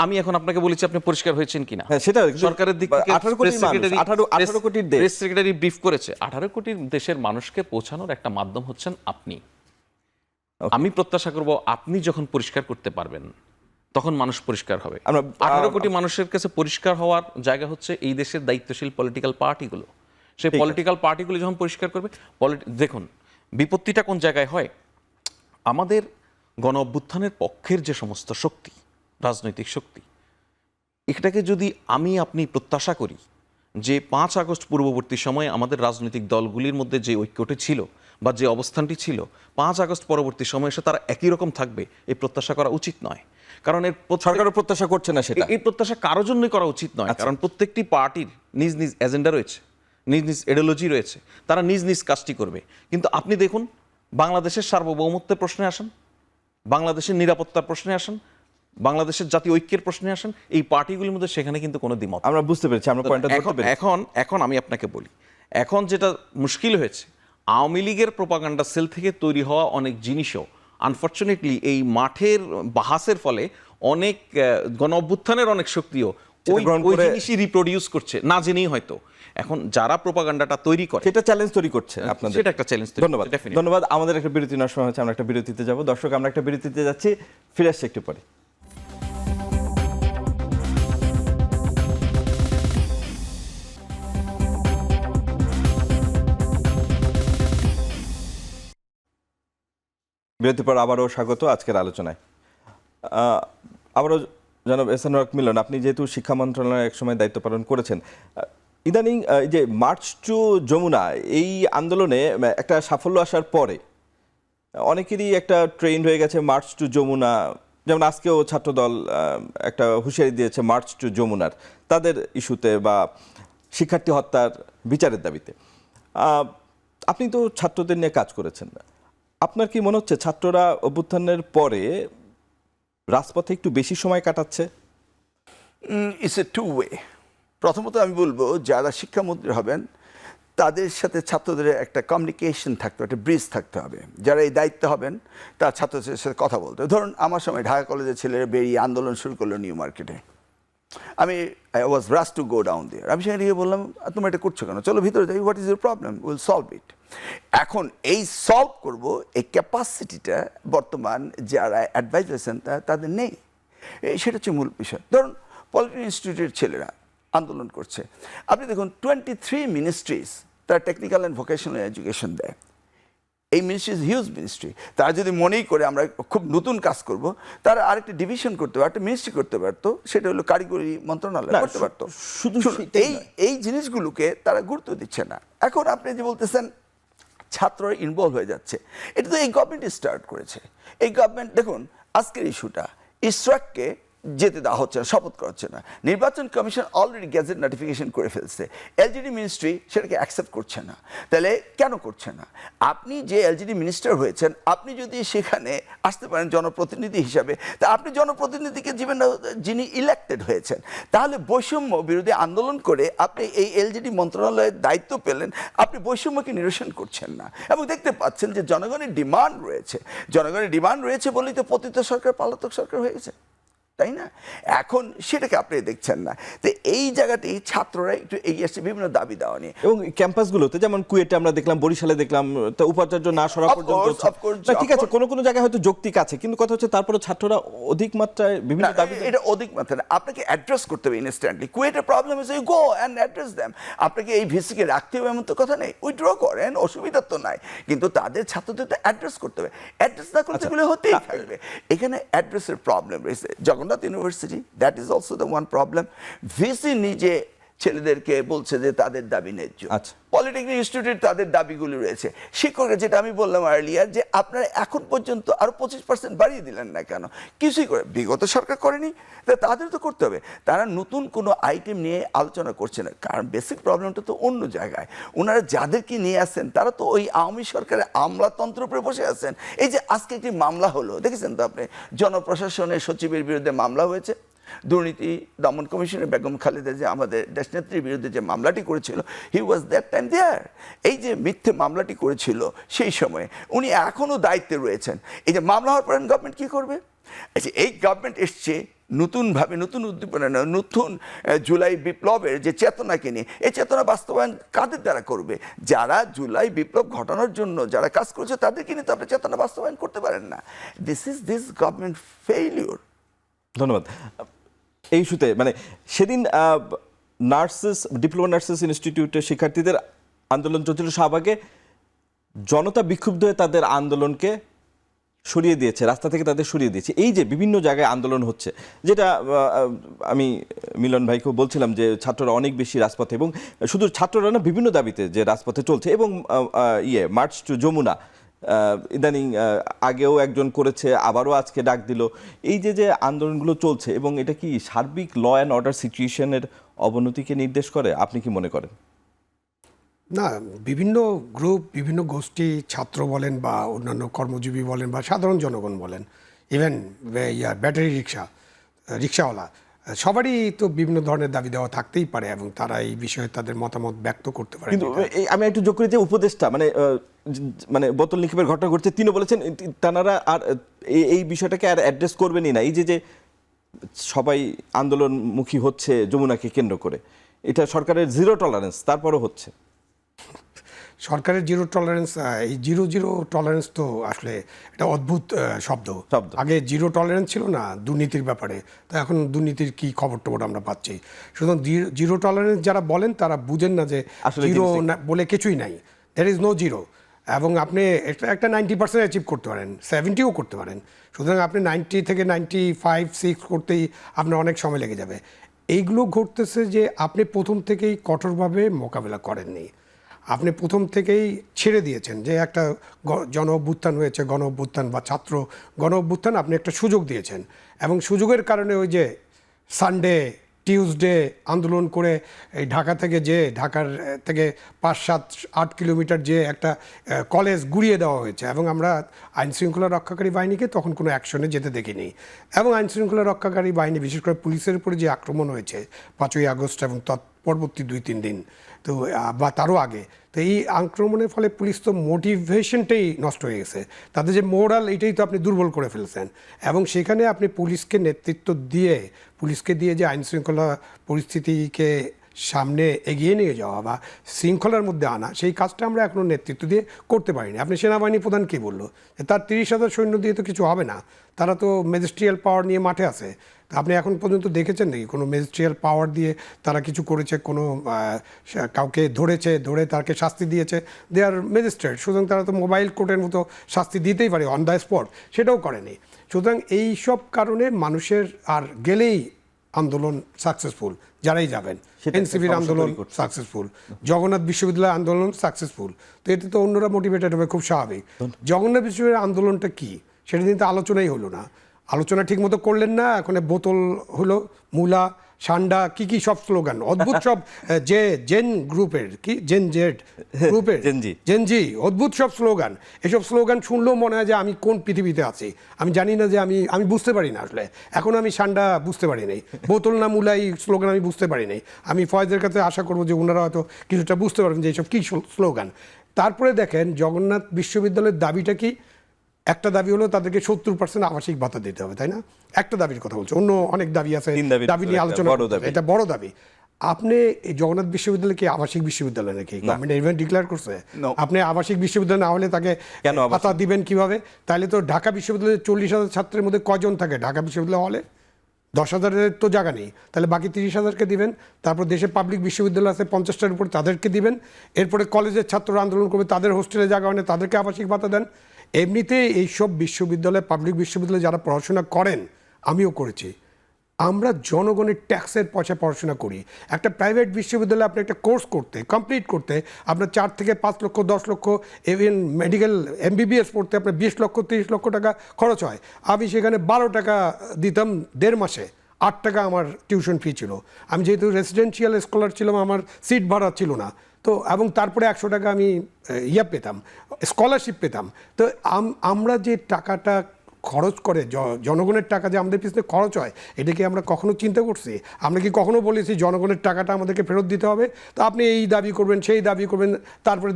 আমি এখন আপনাকে বলেছি আপনি পরিষ্কার হয়েছেন কিনা। হ্যাঁ, সেটা সরকারের দিক থেকে 18 কোটির মানুষ, 18 কোটির দেশ। প্রেস সেক্রেটারি ব্রিফ করেছে। 18 কোটির দেশের মানুষকে পৌঁছানোর একটা মাধ্যম হচ্ছেন আপনি। আমি প্রত্যাশা করব আপনি যখন পরিষ্কার করতে পারবেন তখন মানুষ পরিষ্কার হবে। 18 কোটি মানুষের কাছে পরিষ্কার হওয়ার জায়গা হচ্ছে এই দেশের দায়িত্বশীল পলিটিক্যাল পার্টিগুলো। সেই পলিটিক্যাল পার্টিগুলো যখন পরিষ্কার করবে, দেখুন বিপত্তিটা কোন জায়গায় হয়। আমাদের গণ অভ্যুত্থানের পক্ষের যে সমস্ত শক্তি, রাজনৈতিক শক্তি, এটাকে যদি আপনি প্রত্যাশা করি যে 5 আগস্ট পূর্ববর্তী সময়ে আমাদের রাজনৈতিক দলগুলির মধ্যে যে ঐক্যটি ছিল বা যে অবস্থানটি ছিল, 5 আগস্ট পরবর্তী সময়ে এসে তারা একই রকম থাকবে, এই প্রত্যাশা করা উচিত নয়। কারণ সরকারও প্রত্যাশা করছে না সেটা। এই প্রত্যাশা কারো জন্যই করা উচিত নয়। কারণ প্রত্যেকটি পার্টির নিজ নিজ এজেন্ডা রয়েছে, নিজ নিজ আইডিওলজি রয়েছে, তারা নিজ নিজ কাজটি করবে। কিন্তু আপনি দেখুন বাংলাদেশের সার্বভৌমত্বের প্রশ্নে আসেন, বাংলাদেশের নিরাপত্তার প্রশ্নে আসেন, বাংলাদেশের জাতীয় ঐক্যের প্রশ্নে আসেন, এই পার্টিগুলির মধ্যে সেখানে কিন্তু কোনো দ্বিমত। আমরা বুঝতে পেরেছি, আমরা পয়েন্টটা ধরতে পেরেছি। এখন আমি আপনাকে বলি, এখন যেটা মুশকিল হয়েছে, আওয়ামী লীগের প্রোপাগান্ডা সেল থেকে তৈরি হওয়া অনেক জিনিসও আনফরচুনেটলি এই মাঠের বাহাসের ফলে অনেক গণ অভ্যুত্থানের অনেক শক্তিও ওই জিনিসই রিপ্রোডিউস করছে না জেনেই হয়তো। এখন যারা প্রোপাগান্ডাটা তৈরি করে সেটা চ্যালেঞ্জ তৈরি করছে আপনাদের। সেটা একটা চ্যালেঞ্জ। ধন্যবাদ, ধন্যবাদ। আমাদের একটা বিরতি নেওয়ার সময় হচ্ছে, আমরা একটা বিরতিতে যাব। দর্শক, আমরা একটা বিরতিতে যাচ্ছি, ফিরে আসছি একটু পরে। বিরতির পর আবারও স্বাগত আজকের আলোচনায়। আবারও জনাব এহসানুল হক মিলন, আপনি যেহেতু শিক্ষা মন্ত্রণালয়ে এক সময় দায়িত্ব পালন করেছেন, ইদানিং এই যে মার্চ টু যমুনা এই আন্দোলনে একটা সাফল্য আসার পরে অনেকেরই একটা ট্রেন্ড হয়ে গেছে মার্চ টু যমুনা। যেমন আজকেও ছাত্রদল একটা হুঁশিয়ারি দিয়েছে মার্চ টু যমুনার, তাদের ইস্যুতে বা শিক্ষার্থী হত্যার বিচারের দাবিতে। আপনি তো ছাত্রদের নিয়ে কাজ করেছেন, আপনার কি মনে হচ্ছে ছাত্ররা অভ্যুত্থানের পরে রাজপথে একটু বেশি সময় কাটাচ্ছে? It's a two way. প্রথমত আমি বলবো যারা শিক্ষামন্ত্রী হবেন তাদের সাথে ছাত্রদের একটা কমিউনিকেশন থাকতে হবে, একটা ব্রিজ থাকতে হবে। যারা এই দায়িত্বে হবেন তার ছাত্রদের সাথে কথা বলতে হবে। ধরুন আমার সময় ঢাকা কলেজের ছেলেরা বেরিয়ে আন্দোলন শুরু করলো নিউ মার্কেটে। I was rush to go down there. আমি সেখানে গিয়ে বললাম, তোমরা এটা করছো কেন? চলো ভিতরে যাই, what is your problem, will solve it. এখন এই সলভ করব এই ক্যাপাসিটিটা বর্তমান যারা অ্যাডভাইস হয়েছেন তাদের নেই। সেটা হচ্ছে মূল বিষয়। ধরুন পলিটেকনিক ইনস্টিটিউটের ছেলেরা আন্দোলন করছে, আপনি দেখুন 23 মিনিস্ট্রিজ তারা টেকনিক্যাল অ্যান্ড ভোকেশনাল এডুকেশন দেয়। এই মিনিস্ট্রি ইজ হিউজ মিনিস্ট্রি। তারা যদি মনেই করে আমরা খুব নতুন কাজ করব, তারা আরেকটা ডিভিশন করতে পারতো, একটা মিনিস্ট্রি করতে পারতো, সেটা হলো কারিগরি মন্ত্রণালয় করতে পারতো। শুধু এই জিনিসগুলোকে তারা গুরুত্ব দিচ্ছে না। এখন আপনি যে বলতেছেন ছাত্ররা ইনভলভ হয়ে যাচ্ছে, এটা তো এই গভর্নমেন্ট স্টার্ট করেছে। এই গভর্নমেন্ট দেখুন আজকের ইস্যুটা, ইশরাককে যেতে দেওয়া হচ্ছে না, শপথ করা হচ্ছে না। নির্বাচন কমিশন অলরেডি গ্যাজেট নোটিফিকেশন করে ফেলছে, এলজিডি মিনিস্ট্রি সেটাকে অ্যাকসেপ্ট করছে না। তাহলে কেন করছে না? আপনি যে এলজিডি মিনিস্টার হয়েছেন, আপনি যদি সেখানে আসতে পারেন জনপ্রতিনিধি হিসাবে, তা আপনি জনপ্রতিনিধিকে জীবন যিনি ইলেক্টেড হয়েছেন, তাহলে বৈষম্য বিরোধী আন্দোলন করে আপনি এই এলজিডি মন্ত্রণালয়ের দায়িত্ব পেলেন, আপনি বৈষম্যকে নিরসন করছেন না। এবং দেখতে পাচ্ছেন যে জনগণের ডিমান্ড রয়েছে, জনগণের ডিমান্ড রয়েছে বলেই তো পতিত সরকার পলাতক সরকার হয়ে গেছে। তাই না? এখন সেটাকে আপনি দেখছেন না। তো এই জায়গাটি ছাত্ররা একটু এগিয়ে আসছে বিভিন্ন দাবি দেওয়া নিয়ে। এবং ক্যাম্পাসগুলোতে যেমন কুয়েটে আমরা দেখলাম, বরিশালে দেখলাম, তো উপাচার্য না সরা Of পর্যন্ত course, of course, না, ঠিক of আছে, course. কোনো কোনো জায়গায় হয়তো যৌক্তিক আছে, কিন্তু কথা হচ্ছে তারপরে ছাত্ররা অধিক মাত্রায় বিভিন্ন না, দাবি এটা অধিক মাত্রা না, আপনাকে অ্যাড্রেস করতে হবে ইনস্ট্যান্টলি। কুয়েটের problem is you go and address them. আপনাকে এই ভিসিকে রাখতে হবে এমন তো কথা নেই, উইথড্র করেন, অসুবিধা তো নাই, কিন্তু তাদের ছাত্রদের তো অ্যাড্রেস করতে হবে। অ্যাড্রেস না করতে গেলে হতেই থাকবে। এখানে অ্যাড্রেসের প্রবলেম রয়েছে। Jagannath university, that is also the one problem. VC নিজে ছেলেদেরকে বলছে যে তাদের দাবি ন্যায্য। আচ্ছা। পলিটেকনিক ইনস্টিটিউট তাদের দাবিগুলি রয়েছে। শিক্ষকের, যেটা আমি বললাম আর্লিয়ার, যে আপনারা এখন পর্যন্ত আরো 25% বাড়িয়ে দিলেন না কেন? কিছুই করে বিগত সরকার করেনি, তাদের তো করতে হবে। তারা নতুন কোনো আইটেম নিয়ে আলোচনা করছে না, কারণ বেসিক প্রবলেমটা তো অন্য জায়গায়। ওনারা যাদেরকে নিয়ে আসেন তারা তো ওই আওয়ামী সরকারের আমলাতন্ত্র উপরে বসে আছেন। এই যে আজকে একটি মামলা হলো, দেখেছেন তো আপনি, জনপ্রশাসনের সচিবের বিরুদ্ধে মামলা হয়েছে। দুর্নীতি দমন কমিশনের বেগম খালেদা, যে আমাদের দেশনেত্রীর বিরুদ্ধে যে মামলাটি করেছিল, হি ওয়াজ দ্যাট টাইম দেয়ার। এই যে মিথ্যে মামলাটি করেছিল সেই সময়ে উনি এখনো দায়িত্বে রয়েছেন। এই যে মামলা হওয়ার পর গভর্নমেন্ট কি করবে? আচ্ছা, এই গভর্নমেন্ট এসছে নতুনভাবে, নতুন উদ্দীপনা, নতুন জুলাই বিপ্লবের যে চেতনাকে নিয়ে। এই চেতনা বাস্তবায়ন কাদের দ্বারা করবে? যারা জুলাই বিপ্লব ঘটানোর জন্য যারা কাজ করেছে তাদেরকে নিয়ে তো আপনি চেতনা বাস্তবায়ন করতে পারেন না। This government failure. ধন্যবাদ। এই ইস্যুতে মানে সেদিন ডিপ্লোমা নার্সেস ইনস্টিটিউটের শিক্ষার্থীদের আন্দোলন চলছিল, শাহবাগে জনতা বিক্ষুব্ধ হয়ে তাদের আন্দোলনকে সরিয়ে দিয়েছে, রাস্তা থেকে তাদের সরিয়ে দিয়েছে। এই যে বিভিন্ন জায়গায় আন্দোলন হচ্ছে, যেটা আমি মিলন ভাইকেও বলছিলাম যে ছাত্ররা অনেক বেশি রাজপথে, এবং শুধু ছাত্ররা না, বিভিন্ন দাবিতে যে রাজপথে চলছে, এবং মার্চ টু যমুনা ইদানিং আগেও একজন করেছে, আবারও আজকে ডাক দিল। এই যে আন্দোলনগুলো চলছে, এবং এটা কি সার্বিক ল অ্যান্ড অর্ডার সিচুয়েশনের অবনতিকে নির্দেশ করে? আপনি কি মনে করেন? না, বিভিন্ন গ্রুপ, বিভিন্ন গোষ্ঠী, ছাত্র বলেন বা অন্যান্য কর্মজীবী বলেন বা সাধারণ জনগণ বলেন, ইভেন ব্যাটারি রিক্সাওয়ালা, সবারই তো বিভিন্ন ধরনের দাবি দেওয়া থাকতেই পারে, এবং তারা এই বিষয়ে তাদের মতামত ব্যক্ত করতে পারে। কিন্তু আমি একটু যোগ করি যে উপদেষ্টা মানে বোতল নিক্ষেপের ঘটনা ঘটছে, তিনি বলেছেন তারা আর এই বিষয়টাকে আর অ্যাড্রেস করবেনই না। এই যে সবাই আন্দোলনমুখী হচ্ছে যমুনাকে কেন্দ্র করে, এটা সরকারের জিরো টলারেন্স, তারপরও হচ্ছে। সরকারের জিরো টলারেন্স, এই জিরো টলারেন্স তো আসলে এটা অদ্ভুত শব্দ। আগে জিরো টলারেন্স ছিল না দুর্নীতির ব্যাপারে, তো এখন দুর্নীতির কি খবর টবর আমরা পাচ্ছি। সুতরাং জিরো টলারেন্স যারা বলেন তারা বুঝেন না যে জিরো বলে কিছুই নাই, দ্যার ইজ নো জিরো। এবং আপনি একটা 90% অ্যাচিভ করতে পারেন, 70ও করতে পারেন। সুতরাং আপনি 90 থেকে 95, 6 করতেই আপনার অনেক সময় লেগে যাবে। এইগুলো ঘটতেছে যে আপনি প্রথম থেকেই কঠোরভাবে মোকাবেলা করেননি, আপনি প্রথম থেকেই ছেড়ে দিয়েছেন। যে একটা জন অভ্যুত্থান হয়েছে, গণ অভ্যুত্থান বা ছাত্র গণ অভ্যুত্থান, আপনি একটা সুযোগ দিয়েছেন, এবং সুযোগের কারণে ওই যে সানডে টিউসডে আন্দোলন করে এই ঢাকার থেকে 5-7-8 কিলোমিটার যে একটা কলেজ গুড়িয়ে দেওয়া হয়েছে, এবং আমরা আইনশৃঙ্খলা রক্ষাকারী বাহিনীকে তখন কোনো অ্যাকশনে যেতে দেখিনি। এবং আইনশৃঙ্খলা রক্ষাকারী বাহিনী, বিশেষ করে পুলিশের উপরে যে আক্রমণ হয়েছে 5ই আগস্ট এবং পরবর্তী 2-3 দিন তো বা তারও আগে, তো এই আক্রমণের ফলে পুলিশ তো মোটিভেশনটাই নষ্ট হয়ে গেছে, তাদের যে মোরাল এইটাই তো আপনি দুর্বল করে ফেলছেন। এবং সেখানে আপনি পুলিশকে নেতৃত্ব দিয়ে, পুলিশকে দিয়ে যে আইনশৃঙ্খলা পরিস্থিতিকে সামনে এগিয়ে নিয়ে যাওয়া বা শৃঙ্খলার মধ্যে আনা, সেই কাজটা আমরা এখনও নেতৃত্ব দিয়ে করতে পারিনি। আপনি সেনাবাহিনী প্রধান কী বললো? তার 30,000 সৈন্য দিয়ে তো কিছু হবে না, তারা তো ম্যাজিস্ট্রিয়াল পাওয়ার নিয়ে মাঠে আছে। আপনি এখন পর্যন্ত দেখেছেন নাকি কোনো ম্যাজিস্ট্রিয়াল পাওয়ার দিয়ে তারা কিছু করেছে? কোনো কাউকে ধরে তাকে শাস্তি দিয়েছে? দে আর ম্যাজিস্ট্রেট, সুতরাং তারা তো মোবাইল কোর্টের মতো শাস্তি দিতেই পারে অন দ্য স্পট, সেটাও করেনি। সুতরাং এই সব কারণে মানুষের আর গেলেই আন্দোলন সাকসেসফুল, যারাই যাবেন, এনসিপির আন্দোলন সাকসেসফুল, জগন্নাথ বিশ্ববিদ্যালয় আন্দোলন সাকসেসফুল, তো এতে তো অন্যরা মোটিভেটেড হবে, খুব স্বাভাবিক। জগন্নাথ বিশ্ববিদ্যালয়ের আন্দোলনটা কি সেটা নিয়ে তো আলোচনাই হলো না, আলোচনা ঠিক মতো করলেন না। এখন বোতল হলো, মূলা, সান্ডা, কি সব স্লোগান, অদ্ভুত সব জেন গ্রুপের, জেড গ্রুপের জেনজি, অদ্ভুত সব স্লোগান। এসব স্লোগান শুনলেও মনে হয় যে আমি কোন পৃথিবীতে আছি, আমি জানি না, যে আমি বুঝতে পারি না আসলে। এখন আমি সান্ডা বুঝতে পারি নাই, বোতল না মূলা এই স্লোগান আমি বুঝতে পারি নাই। আমি ফয়েজের কাছে আশা করবো যে ওনারা হয়তো কিছুটা বুঝতে পারবেন যে এইসব কী স্লোগান। তারপরে দেখেন জগন্নাথ বিশ্ববিদ্যালয়ের দাবিটা কি? একটা দাবি হলো তাদেরকে 70% আবাসিক ভাতা দিতে হবে, তাই না? একটা দাবির কথা বলছে, অন্য অনেক দাবি আছে, তিন দাবির দাবি নিয়ে একটা আলোচনা বড় করতে হবে। দাবি। এটা বড় দাবি। আপনি এই জগন্নাথ বিশ্ববিদ্যালয় কি আবাসিক বিশ্ববিদ্যালয় নাকি? গভর্নমেন্ট ইভেন্ট ডিক্লেয়ার করছে? No. আপনি আবাসিক বিশ্ববিদ্যালয় না হলে তাকে কেন আবাসিক? ভাতা দিবেন কিভাবে? তাহলে তো ঢাকা বিশ্ববিদ্যালয়ে 40,000 ছাত্রের মধ্যে কজন থাকে ঢাকা বিশ্ববিদ্যালয় হলে? 10,000-এর তো জায়গা নেই, তাহলে বাকি 30,000-কে দিবেন। তারপর দেশে পাবলিক বিশ্ববিদ্যালয় আছে 50টার উপর, তাদেরকে দিবেন। এরপরে কলেজের ছাত্ররা আন্দোলন করবে, তাদের হোস্টেলে জায়গা হয় না, তাদেরকে আবাসিক ভাতা দেন। এমনিতে এইসব বিশ্ববিদ্যালয়, পাবলিক বিশ্ববিদ্যালয়ে যারা পড়াশোনা করেন, আমিও করেছি, আমরা জনগণের ট্যাক্সের পয়সা পড়াশোনা করি। একটা প্রাইভেট বিশ্ববিদ্যালয়ে আপনি একটা কোর্স করতে, কমপ্লিট করতে আপনার 4 থেকে 5 লক্ষ, 10 লক্ষ, ইভেন মেডিকেল MBBS পড়তে আপনার 20 লক্ষ, 30 লক্ষ টাকা খরচ হয়। আমি সেখানে 12 টাকা দিতাম 1.5 মাসে, 8 টাকা আমার টিউশন ফি ছিল। আমি যেহেতু রেসিডেন্সিয়াল স্কলার ছিলাম, আমার সিট ভাড়া ছিল না তো, এবং তারপরে 100 টাকা আমি পেতাম, স্কলারশিপ পেতাম। তো আমরা যে টাকাটা খরচ করে, জনগণের টাকা যে আমাদের পিছনে খরচ হয়, এটা কি আমরা কখনো চিন্তা করছি? আমরা কি কখনো বলেছি জনগণের টাকাটা আমাদেরকে ফেরত দিতে হবে? তো আপনি এই দাবি করবেন, সেই দাবি করবেন, তারপরে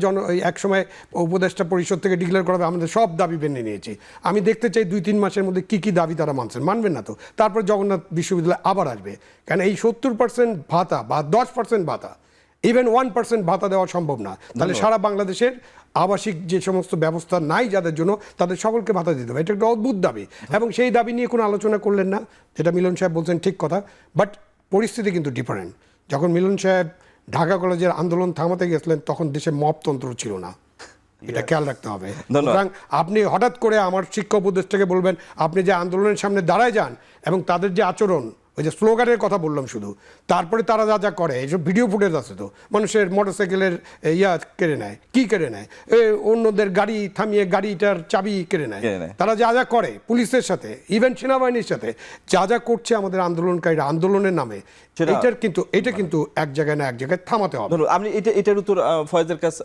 এক সময় উপদেষ্টা পরিষদ থেকে ডিক্লেয়ার করা হবে আমাদের সব দাবি মেনে নিয়েছি। আমি দেখতে চাই 2-3 মাসের মধ্যে কি কি দাবি তারা মানছেন। মানবেন না তো, তারপর জগন্নাথ বিশ্ববিদ্যালয় আবার আসবে। কারণ এই 70% ভাতা বা 10% ভাতা, ইভেন 1% ভাতা দেওয়া সম্ভব না। তাহলে সারা বাংলাদেশের আবাসিক যে সমস্ত ব্যবস্থা নাই যাদের জন্য, তাদের সকলকে ভাতা দিতে হবে। এটা একটা অদ্ভুত দাবি, এবং সেই দাবি নিয়ে কোনো আলোচনা করলেন না, যেটা মিলন সাহেব বলছেন ঠিক কথা। বাট পরিস্থিতি কিন্তু ডিফারেন্ট। যখন মিলন সাহেব ঢাকা কলেজের আন্দোলন থামাতে গেছিলেন, তখন দেশে মপতন্ত্র ছিল না, এটা খেয়াল রাখতে হবে। সুতরাং আপনি হঠাৎ করে আমার শিক্ষা উপদেষ্টাকে বলবেন আপনি যে আন্দোলনের সামনে দাঁড়ায় যান, এবং তাদের যে আচরণ, ওই যে স্লোগানের কথা বললাম শুধু, তারপরে তারা যা যা করে, এইসব ভিডিও ফুটেজ আছে তো, মানুষের মোটরসাইকেলের কেড়ে নেয়, কি কেড়ে নেয়, অন্যদের গাড়ি থামিয়ে গাড়িটার চাবি কেড়ে নেয়, তারা যা যা করে পুলিশের সাথে, ইভেন সেনাবাহিনীর সাথে যা যা করছে আমাদের আন্দোলনকারীরা আন্দোলনের নামে, এটা কিন্তু এক জায়গায় না এক জায়গায় থামাতে হবে। আপনি এটার উত্তর ফয়েজের কাছে,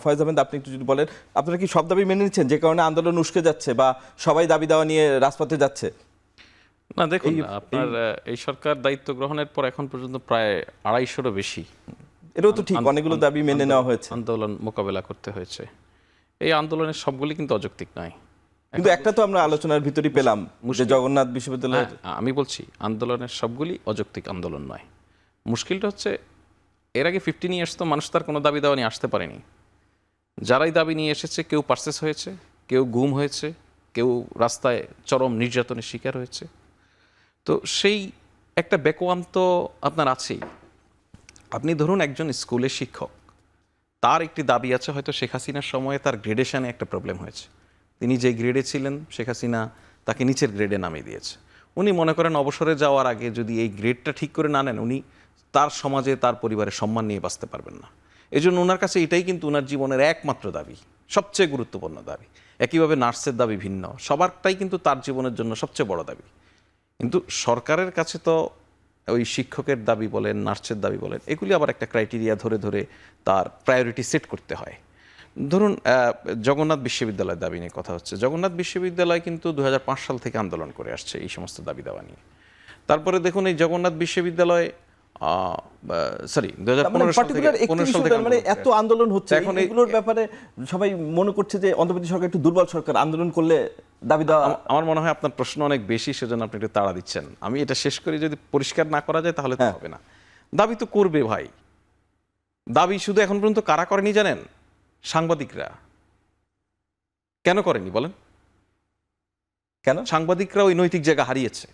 ফয়েজ আহমেদ, আপনি একটু যদি বলেন, আপনারা কি সব দাবি মেনে নিচ্ছেন যে কারণে আন্দোলন উস্কে যাচ্ছে বা সবাই দাবি দেওয়া নিয়ে রাজপথে যাচ্ছে? না দেখুন, আপনার এই সরকার দায়িত্ব গ্রহণের পর এখন পর্যন্ত প্রায় 250-রও বেশি এটাও তো ঠিক, অনেকগুলো দাবি মেনে নেওয়া হয়েছে, আন্দোলন মোকাবেলা করতে হয়েছে। এই আন্দোলনের সবগুলি কিন্তু অযৌক্তিক নয়, কিন্তু একটা তো আমরা আলোচনার ভিতরই পেলাম যে জগন্নাথ বিশ্ববিদ্যালয়। আমি বলছি আন্দোলনের সবগুলি অযৌক্তিক আন্দোলন নয়। মুশকিলটা হচ্ছে এর আগে 15 ইয়ার্স তো মানুষ তার কোনো দাবি দাওয়া নিয়ে আসতে পারেনি। যারাই দাবি নিয়ে এসেছে, কেউ পারচেস হয়েছে, কেউ গুম হয়েছে, কেউ রাস্তায় চরম নির্যাতনের শিকার হয়েছে। তো সেই একটা বেকওয়ান্ত আপনার আছেই। আপনি ধরুন একজন স্কুলের শিক্ষক, তার একটি দাবি আছে, হয়তো শেখ হাসিনার সময়ে তার গ্রেডেশনে একটা প্রবলেম হয়েছে, তিনি যে গ্রেডে ছিলেন শেখ হাসিনা তাকে নিচের গ্রেডে নামিয়ে দিয়েছে। উনি মনে করেন অবসরে যাওয়ার আগে যদি এই গ্রেডটা ঠিক করে না নেন, উনি তার সমাজে তার পরিবারের সম্মান নিয়ে বাঁচতে পারবেন না। এই জন্য ওনার কাছে এটাই কিন্তু ওনার জীবনের একমাত্র দাবি, সবচেয়ে গুরুত্বপূর্ণ দাবি। একইভাবে নার্সের দাবি ভিন্ন, সবারটাই কিন্তু তার জীবনের জন্য সবচেয়ে বড় দাবি। কিন্তু সরকারের কাছে তো ওই শিক্ষকের দাবি বলেন, নার্সের দাবি বলেন, এগুলি আবার একটা ক্রাইটেরিয়া ধরে ধরে তার প্রায়োরিটি সেট করতে হয়। ধরুন জগন্নাথ বিশ্ববিদ্যালয়ের দাবি নিয়ে কথা হচ্ছে। জগন্নাথ বিশ্ববিদ্যালয় কিন্তু 2005 সাল থেকে আন্দোলন করে আসছে এই সমস্ত দাবি দাওয়া নিয়ে। তারপরে দেখুন এই জগন্নাথ বিশ্ববিদ্যালয় সরি 2015 সাল থেকে মানে এত আন্দোলন হচ্ছে, এখন এগুলোর ব্যাপারে সবাই মনে করছে যে অন্তর্বর্তী সরকার একটু দুর্বল সরকার, আন্দোলন করলে দাবি দেওয়া। আমার মনে হয় আপনার প্রশ্ন অনেক বেশি, সেজন্য আপনি একটু তাড়া দিচ্ছেন। আমি এটা শেষ করি, যদি পরিষ্কার না করা যায় তাহলে তো হবে না। দাবি তো করবে ভাই, দাবি শুধু এখন পর্যন্ত কারা করেনি জানেন? সাংবাদিকরা। কেন করেনি বলেন? কেন? সাংবাদিকরা ওই নৈতিক জায়গা হারিয়েছে,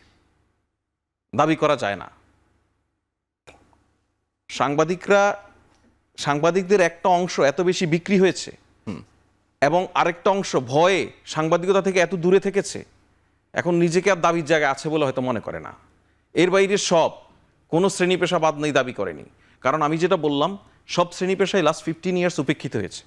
দাবি করা যায় না। সাংবাদিকদের একটা অংশ এত বেশি বিক্রি হয়েছে, এবং আরেকটা অংশ ভয়ে সাংবাদিকতা থেকে এত দূরে থেকেছে, এখন নিজেকে আর দাবির জায়গায় আছে বলে হয়তো মনে করে না। এর বাইরে সব কোনো শ্রেণী পেশা বাদ নেই দাবি করেনি। কারণ আমি যেটা বললাম, সব শ্রেণী পেশায় লাস্ট 15 ইয়ার্স উপেক্ষিত হয়েছে।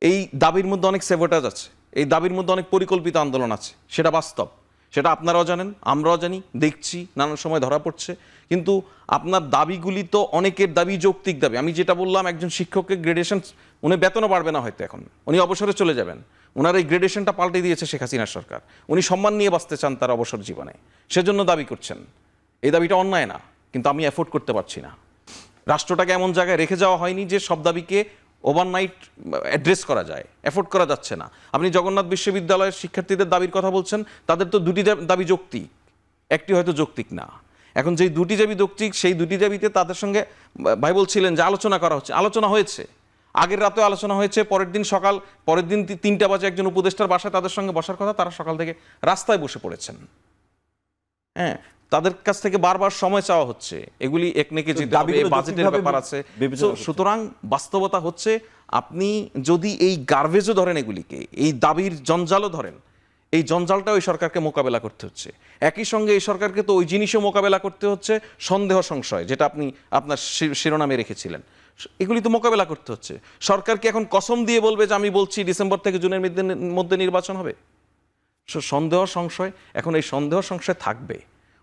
এই দাবির মধ্যে অনেক সেভোটাজ আছে, এই দাবির মধ্যে অনেক পরিকল্পিত আন্দোলন আছে, সেটা বাস্তব, সেটা আপনারাও জানেন, আমরাও জানি, দেখছি, নানান সময় ধরা পড়ছে। কিন্তু আপনার দাবিগুলি তো অনেকের দাবি যৌক্তিক দাবি। আমি যেটা বললাম, একজন শিক্ষকের গ্রেডেশন, উনি বেতনও বাড়বে না হয়তো, এখন উনি অবসরে চলে যাবেন, ওনার এই গ্রেডেশনটা পাল্টে দিয়েছে শেখ হাসিনার সরকার। উনি সম্মান নিয়ে বাঁচতে চান তার অবসর জীবনে, সেজন্য দাবি করছেন। এই দাবিটা অন্যায় না, কিন্তু আমি অ্যাফোর্ড করতে পারছি না। রাষ্ট্রটাকে এমন জায়গায় রেখে যাওয়া হয়নি যে সব দাবিকে ওভারনাইট অ্যাড্রেস করা যায়, এফোর্ড করা যাচ্ছে না। আপনি জগন্নাথ বিশ্ববিদ্যালয়ের শিক্ষার্থীদের দাবির কথা বলছেন, তাদের তো দুটি দাবি যৌক্তিক, একটি হয়তো যৌক্তিক না। এখন যেই দুটি দাবি যৌক্তিক, সেই দুটি দাবিতে তাদের সঙ্গে ভাই বলছিলেন যে আলোচনা করা হচ্ছে, আলোচনা হয়েছে, আগের রাতেও আলোচনা হয়েছে, পরের দিন 3টা বাজে একজন উপদেষ্টার বাসায় তাদের সঙ্গে বসার কথা, তারা সকাল থেকে রাস্তায় বসে পড়েছেন। হ্যাঁ, তাদের কাছ থেকে বারবার সময় চাওয়া হচ্ছে, এগুলি একনেকে যেতে হবে, দাবিগুলো বাজেটের যৌক্তিকভাবে ব্যাপার আছে। বিবেচনা করতে সুতরাং বাস্তবতা হচ্ছে, আপনি যদি এই গার্বেজও ধরেন, এগুলিকে এই দাবির জঞ্জালও ধরেন, এই জঞ্জালটা ওই সরকারকে মোকাবেলা করতে হচ্ছে। একই সঙ্গে এই সরকারকে তো ওই জিনিসও মোকাবেলা করতে হচ্ছে, সন্দেহ সংশয়, যেটা আপনি আপনার শিরোনামে রেখেছিলেন, এগুলি তো মোকাবেলা করতে হচ্ছে। সরকার কি এখন কসম দিয়ে বলবে যে আমি বলছি ডিসেম্বর থেকে জুনের মধ্যে নির্বাচন হবে? সন্দেহ সংশয়, এখন এই সন্দেহ সংশয় থাকবে,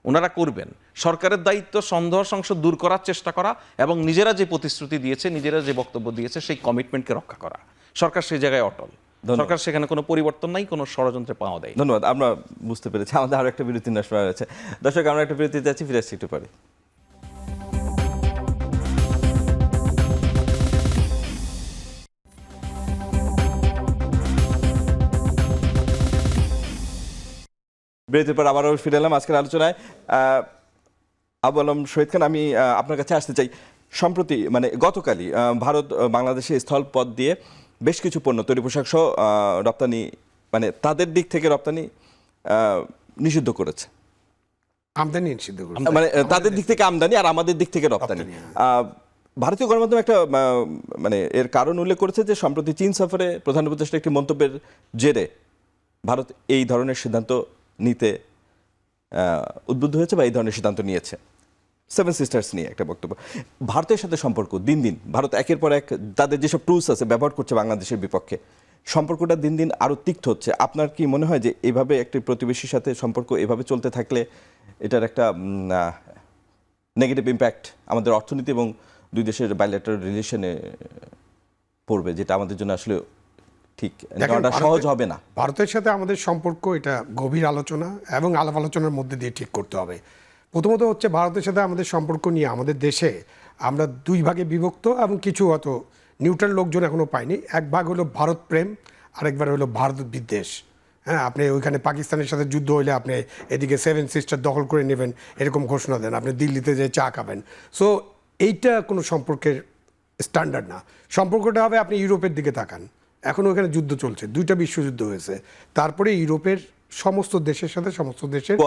ওনারা করবেন। সরকারের দায়িত্ব সন্দেহ সংশয় দূর করার চেষ্টা করা এবং নিজেরা যে প্রতিশ্রুতি দিয়েছে, নিজেরা যে বক্তব্য দিয়েছে, সেই কমিটমেন্টকে রক্ষা করা। সরকার সেই জায়গায় অটল, সরকার সেখানে কোনো পরিবর্তন নাই, কোনো ষড়যন্ত্রে পাওয়া দেয়। ধন্যবাদ, আমরা বুঝতে পেরেছি। আমাদের আরো একটা বিরতি নেওয়ার সময় হয়েছে। দর্শক, আমরা একটা বিরতি যাচ্ছি, ফিরে আসছি একটু পরে। বিরতির পর আবারও ফিরে এলাম আজকের আলোচনায়। আবু আলম শহীদ খান, আমি আপনার কাছে আসতে চাই। সম্প্রতি মানে গতকালই ভারত বাংলাদেশে স্থলপথ দিয়ে বেশ কিছু পণ্য, তৈরি পোশাক সহ রপ্তানি, মানে তাদের দিক থেকে রপ্তানি নিষিদ্ধ করেছে। আমদানি নিষিদ্ধ করছে, মানে তাদের দিক থেকে আমদানি আর আমাদের দিক থেকে রপ্তানি। ভারতীয় গণমাধ্যম একটা মানে এর কারণ উল্লেখ করেছে যে সম্প্রতি চীন সফরে প্রধান উপদেষ্টা একটি মন্তব্যের জেরে ভারত এই ধরনের সিদ্ধান্ত নিতে উদ্বুদ্ধ হয়েছে বা এই ধরনের সিদ্ধান্ত নিয়েছে। সেভেন সিস্টার্স নিয়ে একটা বক্তব্য। ভারতের সাথে সম্পর্ক দিন দিন, ভারত একের পর এক তাদের যেসব টুলস আছে ব্যবহার করছে বাংলাদেশের বিপক্ষে, সম্পর্কটা দিন দিন আরও তিক্ত হচ্ছে। আপনার কি মনে হয় যে এভাবে একটি প্রতিবেশীর সাথে সম্পর্ক এভাবে চলতে থাকলে এটার একটা নেগেটিভ ইম্প্যাক্ট আমাদের অর্থনীতি এবং দুই দেশের বাইলেটারাল রিলেশনে পড়বে, যেটা আমাদের জন্য আসলে ঠিক নেওয়াটা সহজ হবে না? ভারতের সাথে আমাদের সম্পর্ক এটা গভীর আলোচনা এবং আলাপ আলোচনার মধ্যে দিয়ে ঠিক করতে হবে। প্রথমত হচ্ছে ভারতের সাথে আমাদের সম্পর্ক নিয়ে আমাদের দেশে আমরা দুই ভাগে বিভক্ত এবং কিছু হয়তো নিউট্রাল লোকজন এখনও পাইনি। এক ভাগ হলো ভারত প্রেম, আরেকবার হলো ভারত বিদ্বেষ। হ্যাঁ, আপনি ওইখানে পাকিস্তানের সাথে যুদ্ধ হইলে আপনি এদিকে সেভেন সিস্টার দখল করে নেবেন এরকম ঘোষণা দেন, আপনি দিল্লিতে যে চা খাবেন। সো এইটা কোনো সম্পর্কের স্ট্যান্ডার্ড না। সম্পর্কটা হবে, আপনি ইউরোপের দিকে তাকান, এখন ওখানে যুদ্ধ চলছে, 2টা বিশ্বযুদ্ধ হয়েছে, তারপরে ইউরোপের সমস্ত দেশের সাথে সমস্ত দেশের